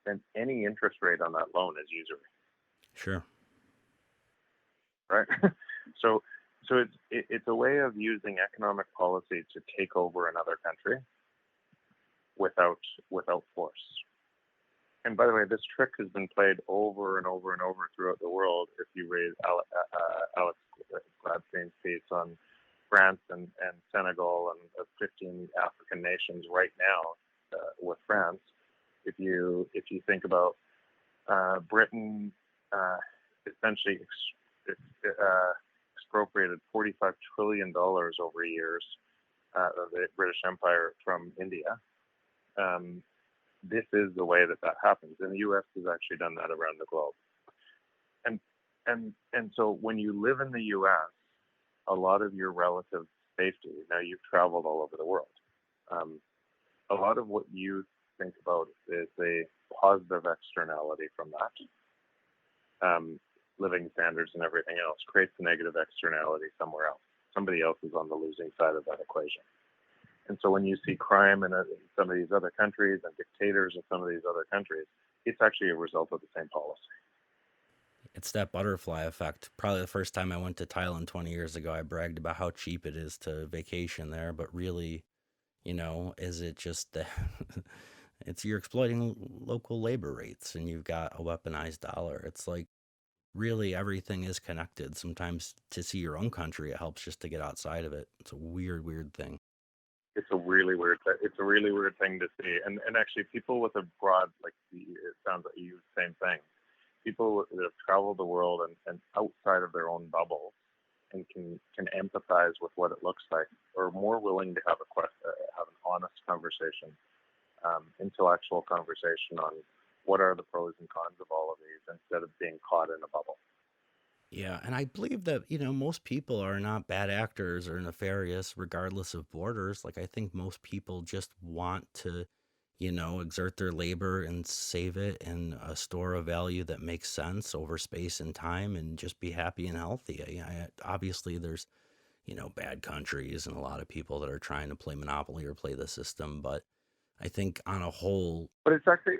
then any interest rate on that loan is usury. Sure. Right. So it's a way of using economic policy to take over another country without force. And by the way, this trick has been played over and over and over throughout the world. If you read Alex Gladstein's piece on France and Senegal and 15 African nations right now with France, if you think about Britain essentially expropriated $45 trillion over years of the British Empire from India. This is the way that happens, and the U.S. has actually done that around the globe. And so when you live in the U.S., a lot of your relative safety. Now you've traveled all over the world. A lot of what you think about is a positive externality from that. Living standards and everything else creates a negative externality somewhere else. Somebody else is on the losing side of that equation. And so when you see crime in some of these other countries and dictators in some of these other countries, it's actually a result of the same policy. It's that butterfly effect. Probably the first time I went to Thailand 20 years ago, I bragged about how cheap it is to vacation there. But really, is it just that you're exploiting local labor rates and you've got a weaponized dollar? It's like, really, everything is connected. Sometimes to see your own country, it helps just to get outside of it. It's a weird thing. It's a really weird thing to see. And actually, people with a broad, it sounds like you same thing. People that have traveled the world and outside of their own bubble and can empathize with what it looks like, are more willing to have an honest conversation, intellectual conversation on what are the pros and cons of all of these, instead of being caught in a bubble. Yeah, and I believe that, most people are not bad actors or nefarious regardless of borders. Like, I think most people just want to, exert their labor and save it in a store of value that makes sense over space and time and just be happy and healthy. Obviously, there's, bad countries and a lot of people that are trying to play Monopoly or play the system, but I think on a whole. But it's actually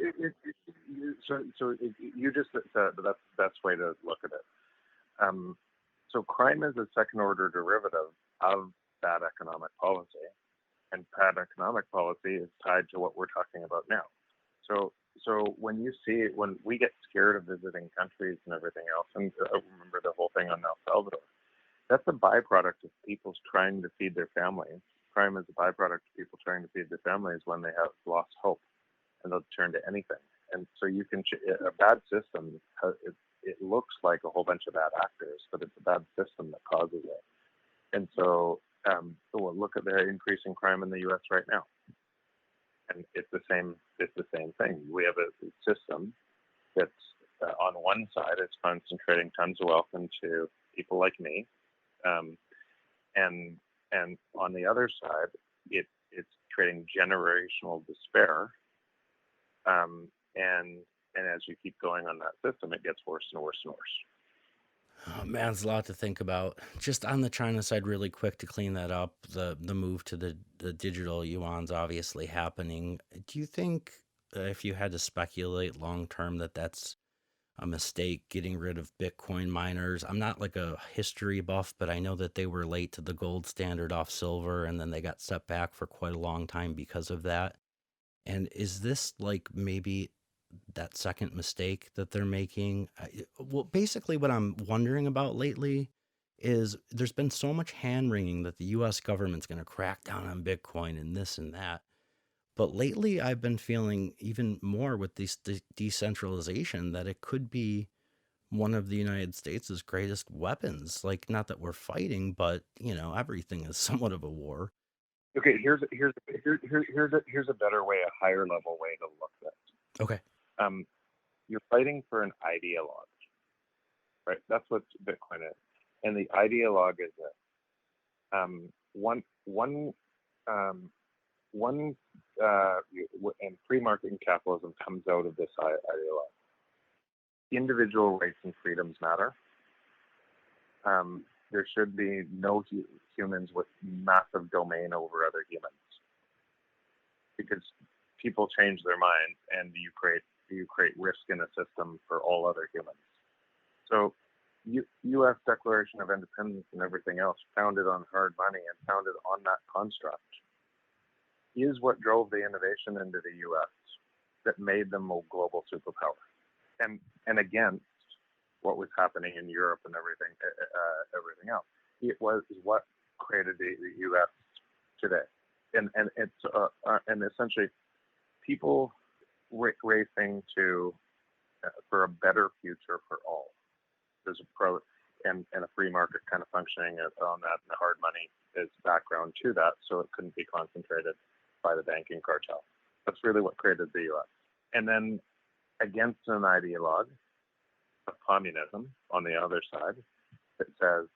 you just said that's the best way to look at it. So crime is a second order derivative of bad economic policy, and bad economic policy is tied to what we're talking about now. So when we get scared of visiting countries and everything else, and remember the whole thing on El Salvador, that's a byproduct of people trying to feed their families. Crime is a byproduct of people trying to feed their families when they have lost hope, and they'll turn to anything. And so you can a bad system. It looks like a whole bunch of bad actors, but it's a bad system that causes it. And so we'll look at the increasing crime in the U.S. right now, and it's the same thing. We have a system that's on one side, it's concentrating tons of wealth into people like me, and on the other side, it's creating generational despair. And as you keep going on that system, it gets worse and worse and worse. Oh, man, there's a lot to think about. Just on the China side, really quick to clean that up, the move to the digital yuan's obviously happening. Do you think, if you had to speculate long term, that's a mistake getting rid of Bitcoin miners? I'm not like a history buff, but I know that they were late to the gold standard off silver, and then they got set back for quite a long time because of that. And is this like maybe that second mistake that they're making? Well, basically what I'm wondering about lately is there's been so much hand-wringing that the U.S. government's going to crack down on Bitcoin and this and that. But lately I've been feeling even more with this decentralization that it could be one of the United States' greatest weapons. Like, not that we're fighting, but, everything is somewhat of a war. Okay, here's a better way, a higher level way to look at it. Okay. You're fighting for an ideologue, right? That's what Bitcoin is, and the ideologue is that and free market and capitalism comes out of this ideologue. Individual rights and freedoms matter. There should be no humans with massive domain over other humans, because people change their minds, and you create risk in a system for all other humans. So, U.S. Declaration of Independence and everything else, founded on hard money and founded on that construct, is what drove the innovation into the U.S. that made them a global superpower, and against what was happening in Europe and everything else. It was what created the U.S. today, and it's and essentially people racing to for a better future for all. There's a pro and a free market kind of functioning on that, and the hard money is background to that, so it couldn't be concentrated by the banking cartel. That's really what created the U.S. And then against an ideologue of communism on the other side that says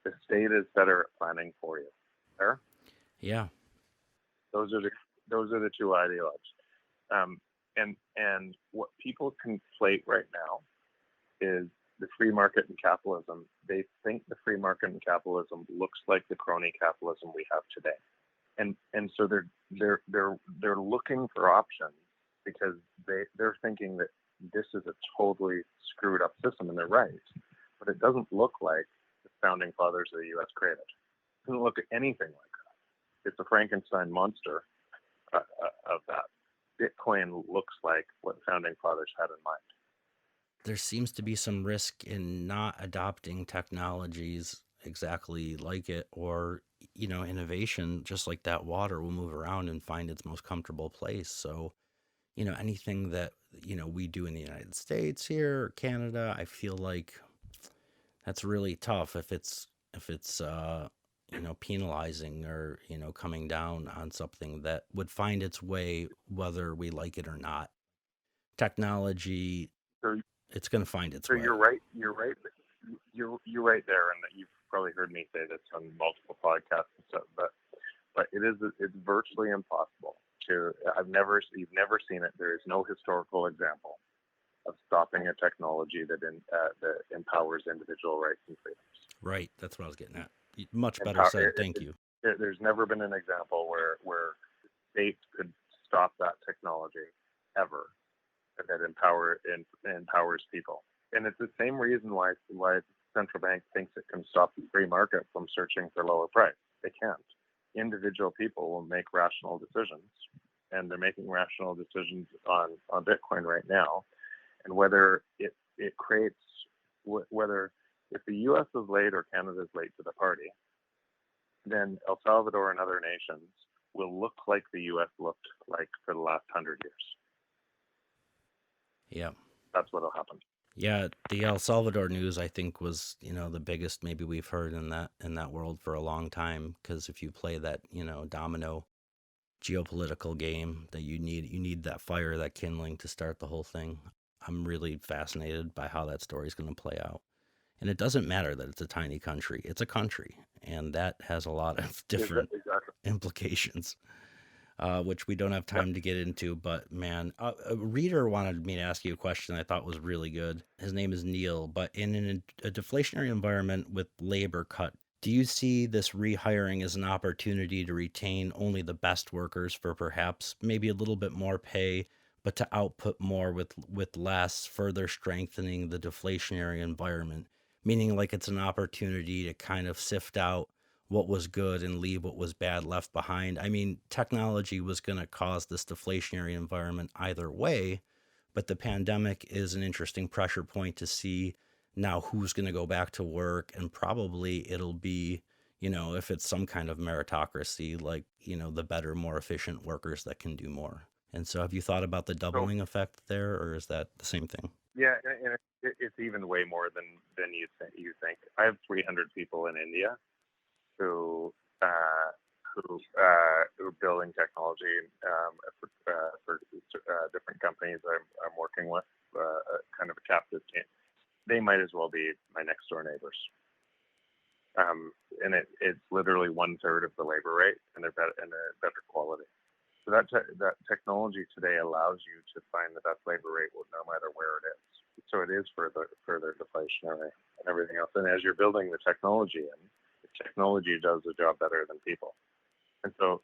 the state is better at planning for you. Fair? Yeah. Those are the two ideologues. And what people conflate right now is the free market and capitalism. They think the free market and capitalism looks like the crony capitalism we have today, and so they're looking for options because they're thinking that this is a totally screwed up system, and they're right, but it doesn't look like the founding fathers of the U.S. created. It doesn't look anything like that. It's a Frankenstein monster of that. Bitcoin looks like what the founding fathers had in mind. There seems to be some risk in not adopting technologies exactly like it, or, innovation, just like that water, will move around and find its most comfortable place. So, anything that, we do in the United States here or Canada, I feel like that's really tough if it's penalizing or, coming down on something that would find its way whether we like it or not. Technology, it's going to find its way. You're right there, and you've probably heard me say this on multiple podcasts and stuff, but it's virtually impossible to. You've never seen it. There is no historical example of stopping a technology that empowers individual rights and freedoms. Right, that's what I was getting at. Much better said. Thank you. There's never been an example where states could stop that technology ever that empowers people. And it's the same reason why the central bank thinks it can stop the free market from searching for lower price. They can't. Individual people will make rational decisions, and they're making rational decisions on Bitcoin right now. And whether it creates, whether if the U.S. is late or Canada is late to the party, then El Salvador and other nations will look like the U.S. looked like for the last 100 years. Yeah. That's what'll happen. Yeah, the El Salvador news, I think, was, the biggest maybe we've heard in that world for a long time. Because if you play that, domino geopolitical game, that you need that fire, that kindling to start the whole thing. I'm really fascinated by how that story is going to play out. And it doesn't matter that it's a tiny country. It's a country, and that has a lot of different implications, which we don't have time to get into. But, man, a reader wanted me to ask you a question I thought was really good. His name is Neil. But in a deflationary environment with labor cut, do you see this rehiring as an opportunity to retain only the best workers for perhaps maybe a little bit more pay, but to output more with less, further strengthening the deflationary environment? Meaning like it's an opportunity to kind of sift out what was good and leave what was bad left behind. I mean, technology was going to cause this deflationary environment either way, but the pandemic is an interesting pressure point to see now who's going to go back to work, and probably it'll be, if it's some kind of meritocracy, like, the better, more efficient workers that can do more. And so have you thought about the doubling effect there, or is that the same thing? Yeah, and it's even way more than you think. I have 300 people in India who are building technology for different companies I'm working with, kind of a captive team. They might as well be my next door neighbors. And it's literally 1/3 of the labor rate, and they're better quality. So that technology today allows you to find the best labor rate no matter where it is. So it is further deflationary and everything else. And as you're building the technology the technology does the job better than people. And so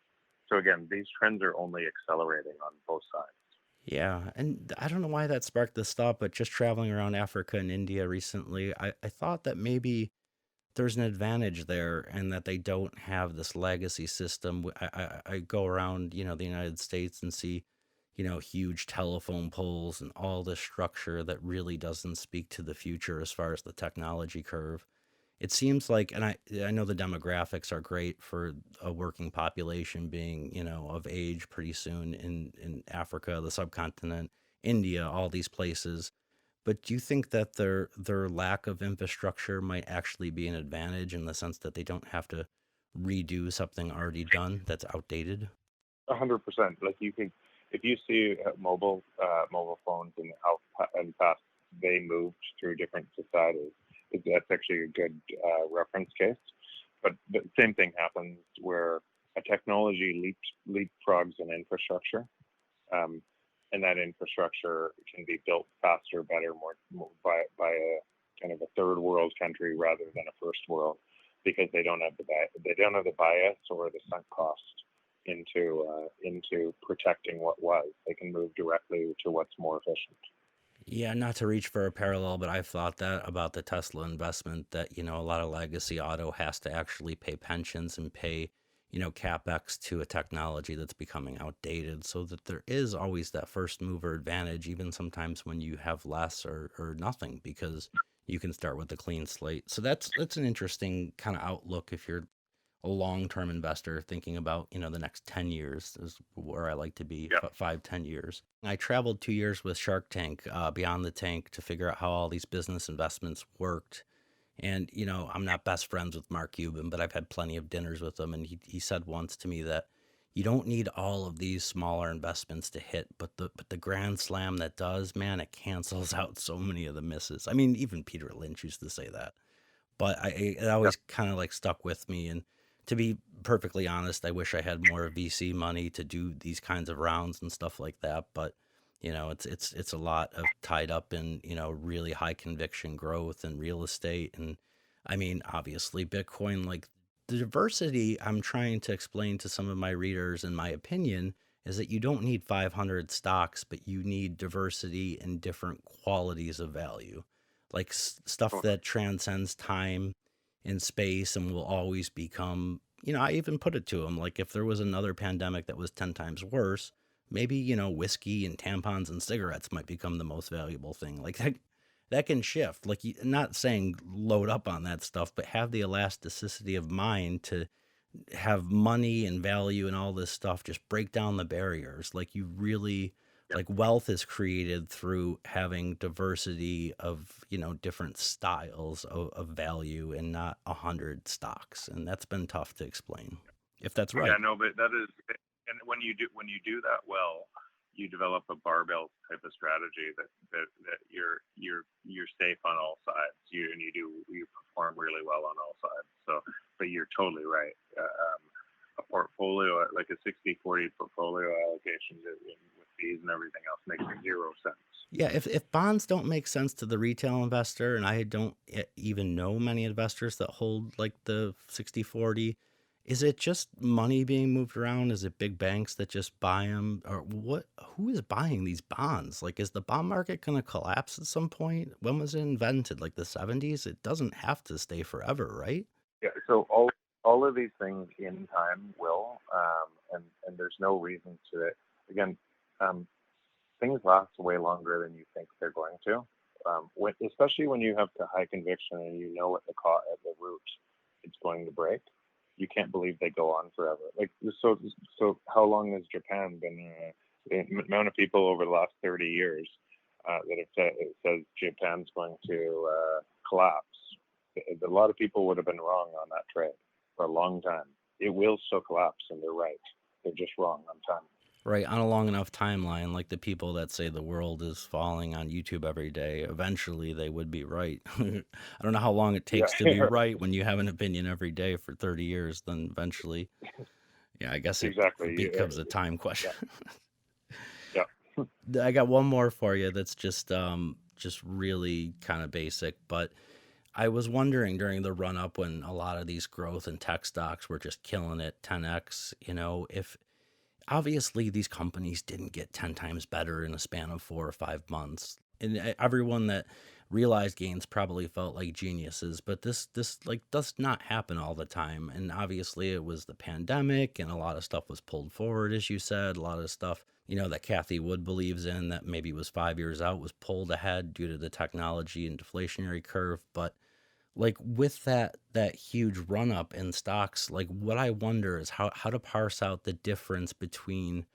again, these trends are only accelerating on both sides. Yeah, and I don't know why that sparked this thought, but just traveling around Africa and India recently, I thought that maybe there's an advantage there, and that they don't have this legacy system. I go around, the United States and see, huge telephone poles and all this structure that really doesn't speak to the future as far as the technology curve. It seems like, and I know the demographics are great for a working population being, of age pretty soon in Africa, the subcontinent, India, all these places. But do you think that their lack of infrastructure might actually be an advantage in the sense that they don't have to redo something already done that's outdated? 100%. Like you can, if you see mobile phones and how fast they moved through different societies, that's actually a good reference case. But the same thing happens where a technology leapfrogs an infrastructure. And that infrastructure can be built faster, better, more by a kind of a third world country rather than a first world, because they don't have the bias or the sunk cost into protecting what was. They can move directly to what's more efficient. Yeah, not to reach for a parallel, but I've thought that about the Tesla investment, that, a lot of legacy auto has to actually pay pensions and pay, CapEx to a technology that's becoming outdated, so that there is always that first mover advantage, even sometimes when you have less or nothing, because you can start with a clean slate. So that's an interesting kind of outlook if you're a long-term investor thinking about, the next 10 years is where I like to be, 5-10 years. I traveled 2 years with Shark Tank, Beyond the Tank, to figure out how all these business investments worked. And, I'm not best friends with Mark Cuban, but I've had plenty of dinners with him. And he said once to me that you don't need all of these smaller investments to hit, but the grand slam that does, man, it cancels out so many of the misses. I mean, even Peter Lynch used to say that. But it always kind of like stuck with me. And to be perfectly honest, I wish I had more VC money to do these kinds of rounds and stuff like that. But, it's a lot of tied up in, really high conviction growth and real estate. And I mean, obviously Bitcoin, like the diversity I'm trying to explain to some of my readers, in my opinion, is that you don't need 500 stocks, but you need diversity and different qualities of value, like stuff that transcends time and space and will always become, I even put it to them, like if there was another pandemic that was 10 times worse, maybe, whiskey and tampons and cigarettes might become the most valuable thing. Like that can shift. Like, not saying load up on that stuff, but have the elasticity of mind to have money and value and all this stuff just break down the barriers. Like you really, like wealth is created through having diversity of, different styles of value and not 100 stocks. And that's been tough to explain, if that's right. Yeah, no, but that is, and when you do that well, you develop a barbell type of strategy that you're safe on all sides. You perform really well on all sides. So, but you're totally right. A portfolio, like a 60-40 portfolio allocation with fees and everything else, makes zero sense. Yeah, if bonds don't make sense to the retail investor, and I don't even know many investors that hold like the 60-40, is it just money being moved around? Is it big banks that just buy them? Or what? Who is buying these bonds? Like, is the bond market going to collapse at some point? When was it invented? Like the 70s? It doesn't have to stay forever, right? Yeah, so all of these things in time will, and there's no reason to it. Again, things last way longer than you think they're going to, especially when you have high conviction and you know at the root it's going to break. You can't believe they go on forever. Like, so how long has Japan been, the amount of people over the last 30 years that it says Japan's going to collapse. A lot of people would have been wrong on that trade for a long time. It will still collapse, and they're right. They're just wrong on time. Right, on a long enough timeline, like the people that say the world is falling on YouTube every day, eventually they would be right. I don't know how long it takes to be right when you have an opinion every day for 30 years, then eventually, I guess it becomes a time question. Yeah. I got one more for you that's just really kind of basic, but I was wondering during the run up when a lot of these growth and tech stocks were just killing it 10x, if obviously these companies didn't get 10 times better in a span of 4 or 5 months. And everyone that realized gains probably felt like geniuses, but this like does not happen all the time. And obviously it was the pandemic and a lot of stuff was pulled forward, as you said. A lot of stuff, that Cathie Wood believes in that maybe was 5 years out was pulled ahead due to the technology and deflationary curve. But like with that huge run up in stocks, like what I wonder is how to parse out the difference between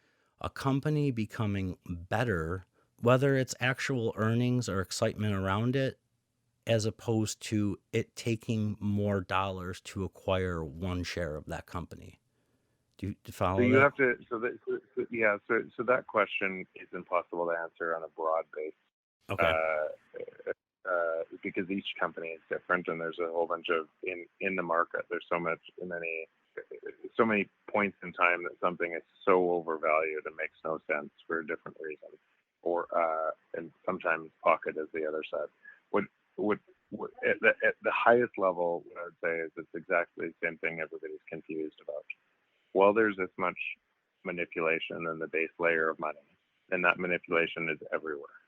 a company becoming better, whether it's actual earnings or excitement around it, as opposed to it taking more dollars to acquire one share of that company. Do you follow? So you that? have to. So that question is impossible to answer on a broad base. Okay. Because each company is different, and there's a whole bunch of in the market. There's so many points in time that something is so overvalued it makes no sense for different reasons, or and sometimes pocket is the other side. What at the highest level, what I would say is it's exactly the same thing everybody's confused about. Well, there's this much manipulation in the base layer of money, and that manipulation is everywhere.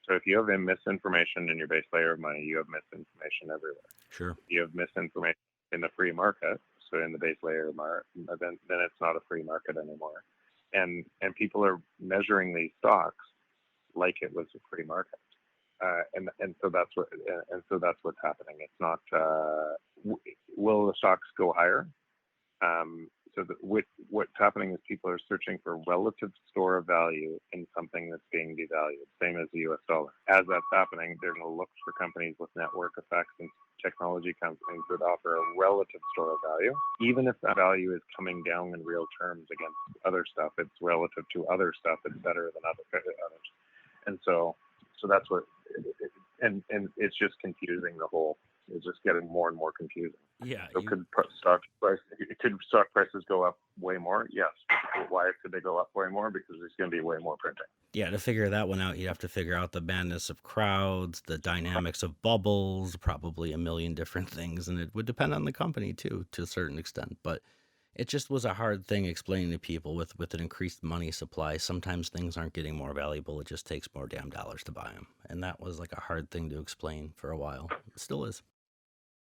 So if you have misinformation in your base layer of money, you have misinformation everywhere. Sure. You have misinformation in the free market, so in the base layer of market, then it's not a free market anymore. And people are measuring these stocks like it was a free market. And so that's what's happening. It's not will the stocks go higher? So what's happening is people are searching for relative store of value in something that's being devalued, same as the U.S. dollar. As that's happening, they're going to look for companies with network effects and technology companies that offer a relative store of value. Even if that value is coming down in real terms against other stuff, it's relative to other stuff. It's better than others. And so that's what, and it's just confusing the whole. It's just getting more and more confusing. Yeah. So could stock prices go up way more? Yes. Why could they go up way more? Because there's going to be way more printing. Yeah, to figure that one out, you'd have to figure out the madness of crowds, the dynamics of bubbles, probably a million different things. And it would depend on the company, too, to a certain extent. But It just was a hard thing explaining to people with an increased money supply. Sometimes things aren't getting more valuable. It just takes more damn dollars to buy them. And that was like a hard thing to explain for a while. It still is.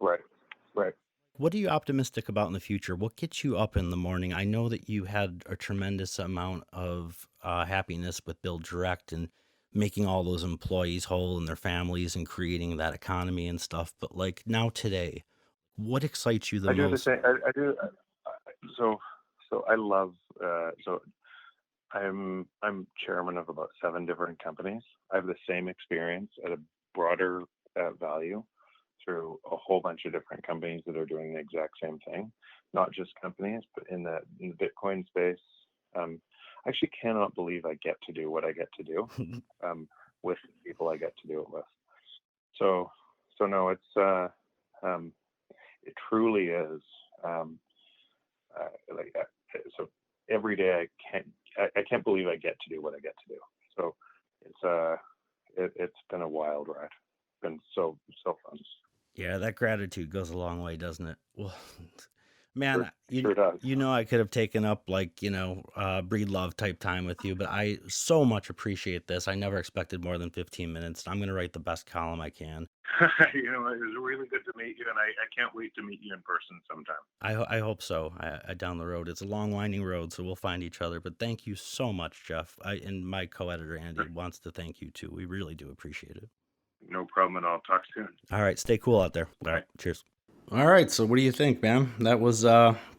Right. What are you optimistic about in the future? What gets you up in the morning? I know that you had a tremendous amount of happiness with BuildDirect and making all those employees whole and their families and creating that economy and stuff. But like now today, what excites you the I do the most? same. I do. So I love. So I'm chairman of about 7 different companies. I have the same experience at a broader value through a whole bunch of different companies that are doing the exact same thing, not just companies, but in the Bitcoin space. I actually cannot believe I get to do what I get to do with the people I get to do it with. So no, it's it truly is so every day I can't believe I get to do what I get to do. So it's been a wild ride. It's been so fun. Yeah, that gratitude goes a long way, doesn't it? Well, man, Sure does. I could have taken up breed love type time with you, but I so much appreciate this. I never expected more than 15 minutes. I'm going to write the best column I can. It was really good to meet you, and I can't wait to meet you in person sometime. I hope so. Down the road, it's a long, winding road, so we'll find each other. But thank you so much, Jeff. And my co-editor Andy wants to thank you too. We really do appreciate it. No problem at all. Talk soon. All right, stay cool out there. All right, cheers. All right, so what do you think, man? That was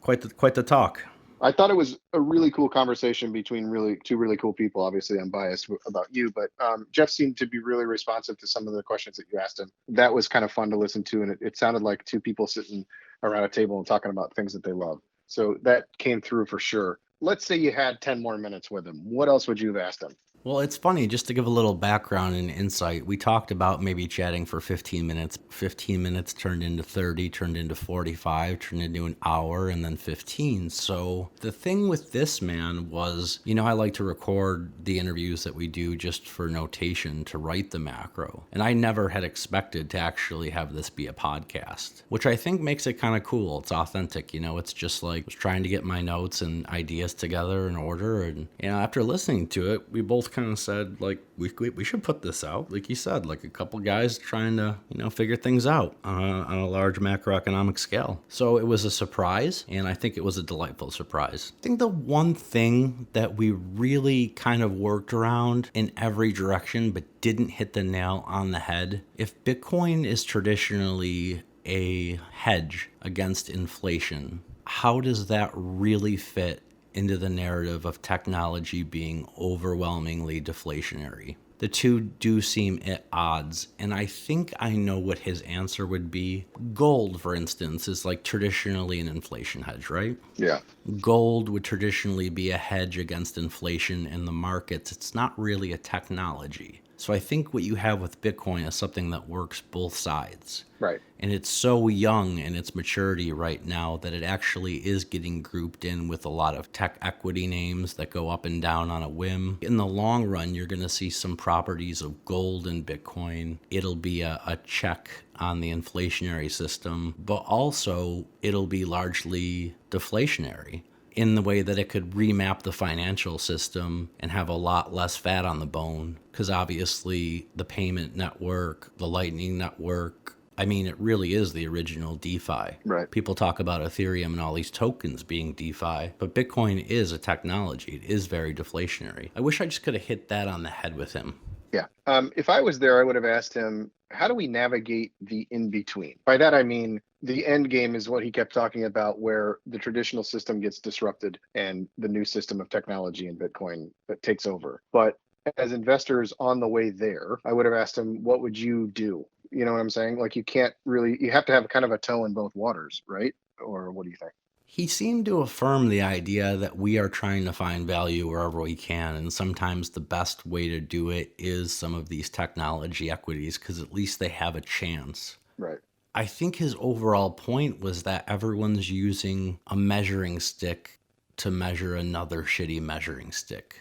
quite the talk. I thought it was a really cool conversation between two really cool people. Obviously, I'm biased about you, but Jeff seemed to be really responsive to some of the questions that you asked him. That was kind of fun to listen to, and it sounded like two people sitting around a table and talking about things that they love. So that came through for sure. Let's say you had 10 more minutes with him. What else would you have asked him? Well, it's funny, just to give a little background and insight, we talked about maybe chatting for 15 minutes. 15 minutes turned into 30, turned into 45, turned into an hour, and then 15. So the thing with this man was, I like to record the interviews that we do just for notation to write the macro. And I never had expected to actually have this be a podcast, which I think makes it kind of cool. It's authentic, it's just like I was trying to get my notes and ideas together in order. And after listening to it, we both kind of said, like, we should put this out. Like you said, like a couple guys trying to, figure things out on a large macroeconomic scale. So it was a surprise, and I think it was a delightful surprise. I think the one thing that we really kind of worked around in every direction but didn't hit the nail on the head, if Bitcoin is traditionally a hedge against inflation, how does that really fit into the narrative of technology being overwhelmingly deflationary? The two do seem at odds, and I think I know what his answer would be. Gold, for instance, is like traditionally an inflation hedge, right? Yeah. Gold would traditionally be a hedge against inflation in the markets. It's not really a technology. So I think what you have with Bitcoin is something that works both sides. Right. And it's so young in its maturity right now that it actually is getting grouped in with a lot of tech equity names that go up and down on a whim. In the long run, you're going to see some properties of gold and Bitcoin. It'll be a check on the inflationary system, but also it'll be largely deflationary in the way that it could remap the financial system and have a lot less fat on the bone. Because obviously the payment network, the Lightning Network, it really is the original DeFi. Right. People talk about Ethereum and all these tokens being DeFi, but Bitcoin is a technology. It is very deflationary. I wish I just could have hit that on the head with him. Yeah. If I was there, I would have asked him, how do we navigate the in-between? By that, I mean, the end game is what he kept talking about, where the traditional system gets disrupted and the new system of technology and Bitcoin that takes over. But as investors on the way there, I would have asked him, what would you do? You know what I'm saying? Like, you have to have kind of a toe in both waters, right? Or what do you think? He seemed to affirm the idea that we are trying to find value wherever we can, and sometimes the best way to do it is some of these technology equities, because at least they have a chance. Right. I think his overall point was that everyone's using a measuring stick to measure another shitty measuring stick.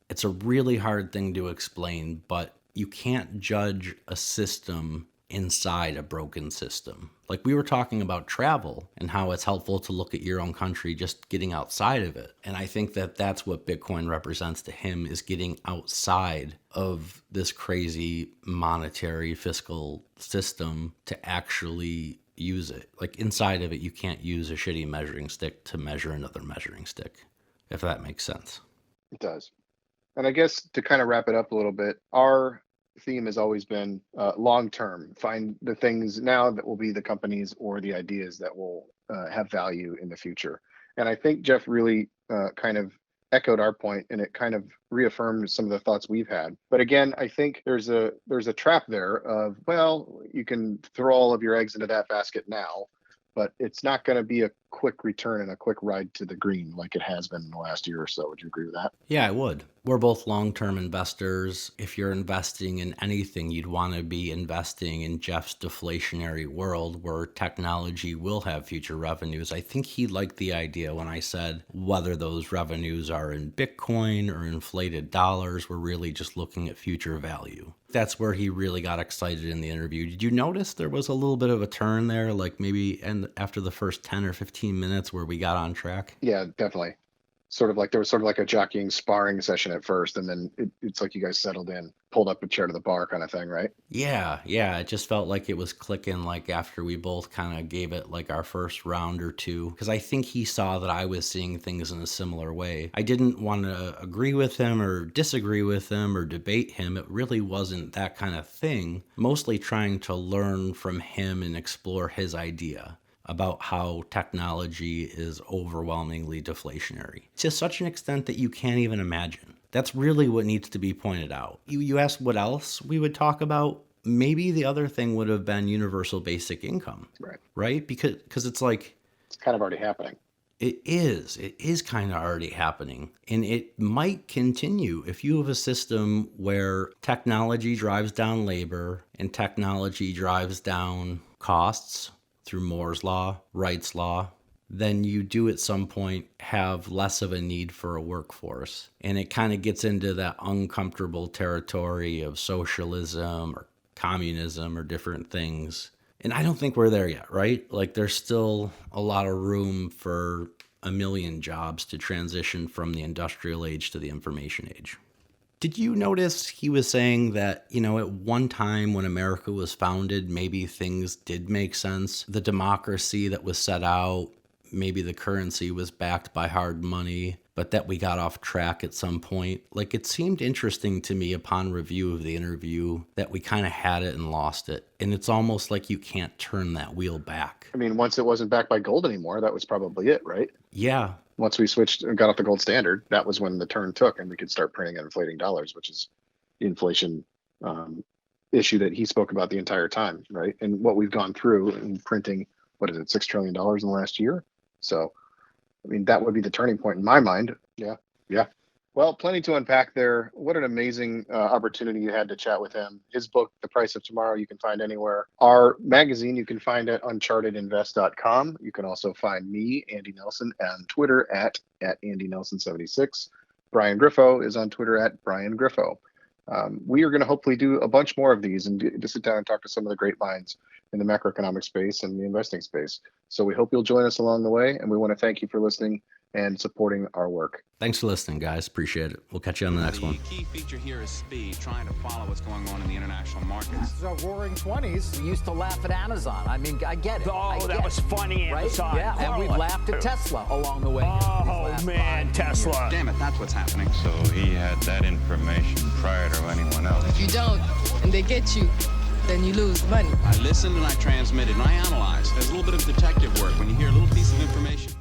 It's a really hard thing to explain, but you can't judge a system inside a broken system. Like we were talking about travel and how it's helpful to look at your own country just getting outside of it. And I think that that's what Bitcoin represents to him, is getting outside of this crazy monetary fiscal system to actually use it. Like inside of it, you can't use a shitty measuring stick to measure another measuring stick, if that makes sense. It does. And I guess to kind of wrap it up a little bit, our theme has always been long-term. Find the things now that will be the companies or the ideas that will have value in the future. And I think Jeff really kind of echoed our point, and it kind of reaffirmed some of the thoughts we've had. But again, I think there's a trap there of, well, you can throw all of your eggs into that basket now, but it's not going to be a quick return and a quick ride to the green like it has been in the last year or so. Would you agree with that? Yeah, I would. We're both long-term investors. If you're investing in anything, you'd want to be investing in Jeff's deflationary world where technology will have future revenues. I think he liked the idea when I said whether those revenues are in Bitcoin or inflated dollars, we're really just looking at future value. That's where he really got excited in the interview. Did you notice there was a little bit of a turn there, like maybe after the first 10 or 15 minutes where we got on track? Yeah, definitely. There was sort of like a jockeying sparring session at first, and then it's like you guys settled in, pulled up a chair to the bar kind of thing, right? Yeah. It just felt like it was clicking, like after we both kind of gave it like our first round or two, because I think he saw that I was seeing things in a similar way. I didn't want to agree with him or disagree with him or debate him. It really wasn't that kind of thing. Mostly trying to learn from him and explore his idea about how technology is overwhelmingly deflationary to such an extent that you can't even imagine. That's really what needs to be pointed out. You asked what else we would talk about. Maybe the other thing would have been universal basic income, right? Because it's like, it's kind of already happening. It is kind of already happening, and it might continue if you have a system where technology drives down labor and technology drives down costs through Moore's law, Wright's law, then you do at some point have less of a need for a workforce. And it kind of gets into that uncomfortable territory of socialism or communism or different things. And I don't think we're there yet, right? Like there's still a lot of room for 1 million jobs to transition from the industrial age to the information age. Did you notice he was saying that, at one time when America was founded, maybe things did make sense? The democracy that was set out, maybe the currency was backed by hard money, but that we got off track at some point. Like it seemed interesting to me upon review of the interview that we kind of had it and lost it. And it's almost like you can't turn that wheel back. I mean, once it wasn't backed by gold anymore, that was probably it, right? Yeah. Once we switched and got off the gold standard, that was when the turn took and we could start printing and inflating dollars, which is the inflation issue that he spoke about the entire time, right? And what we've gone through in printing, what is it, $6 trillion in the last year? So, I mean, that would be the turning point in my mind. Yeah. Well, plenty to unpack there. What an amazing opportunity you had to chat with him. His book, The Price of Tomorrow, you can find anywhere. Our magazine, you can find at unchartedinvest.com. You can also find me, Andy Nelson, on Twitter at AndyNelson76. Brian Griffo is on Twitter at Brian Griffo. We are going to hopefully do a bunch more of these and to sit down and talk to some of the great minds in the macroeconomic space and the investing space. So we hope you'll join us along the way, and we want to thank you for listening and supporting our work. Thanks for listening, guys. Appreciate it. We'll catch you on the next one. The key feature here is speed, trying to follow what's going on in the international markets. The roaring 20s. We used to laugh at Amazon. I mean, I get it. That was funny, right? Amazon. Yeah, and we laughed at Tesla along the way. Oh, man, Tesla. Damn it, that's what's happening. So he had that information prior to anyone else. If you don't, and they get you, then you lose money. I listened and I transmitted and I analyzed. There's a little bit of detective work when you hear a little piece of information.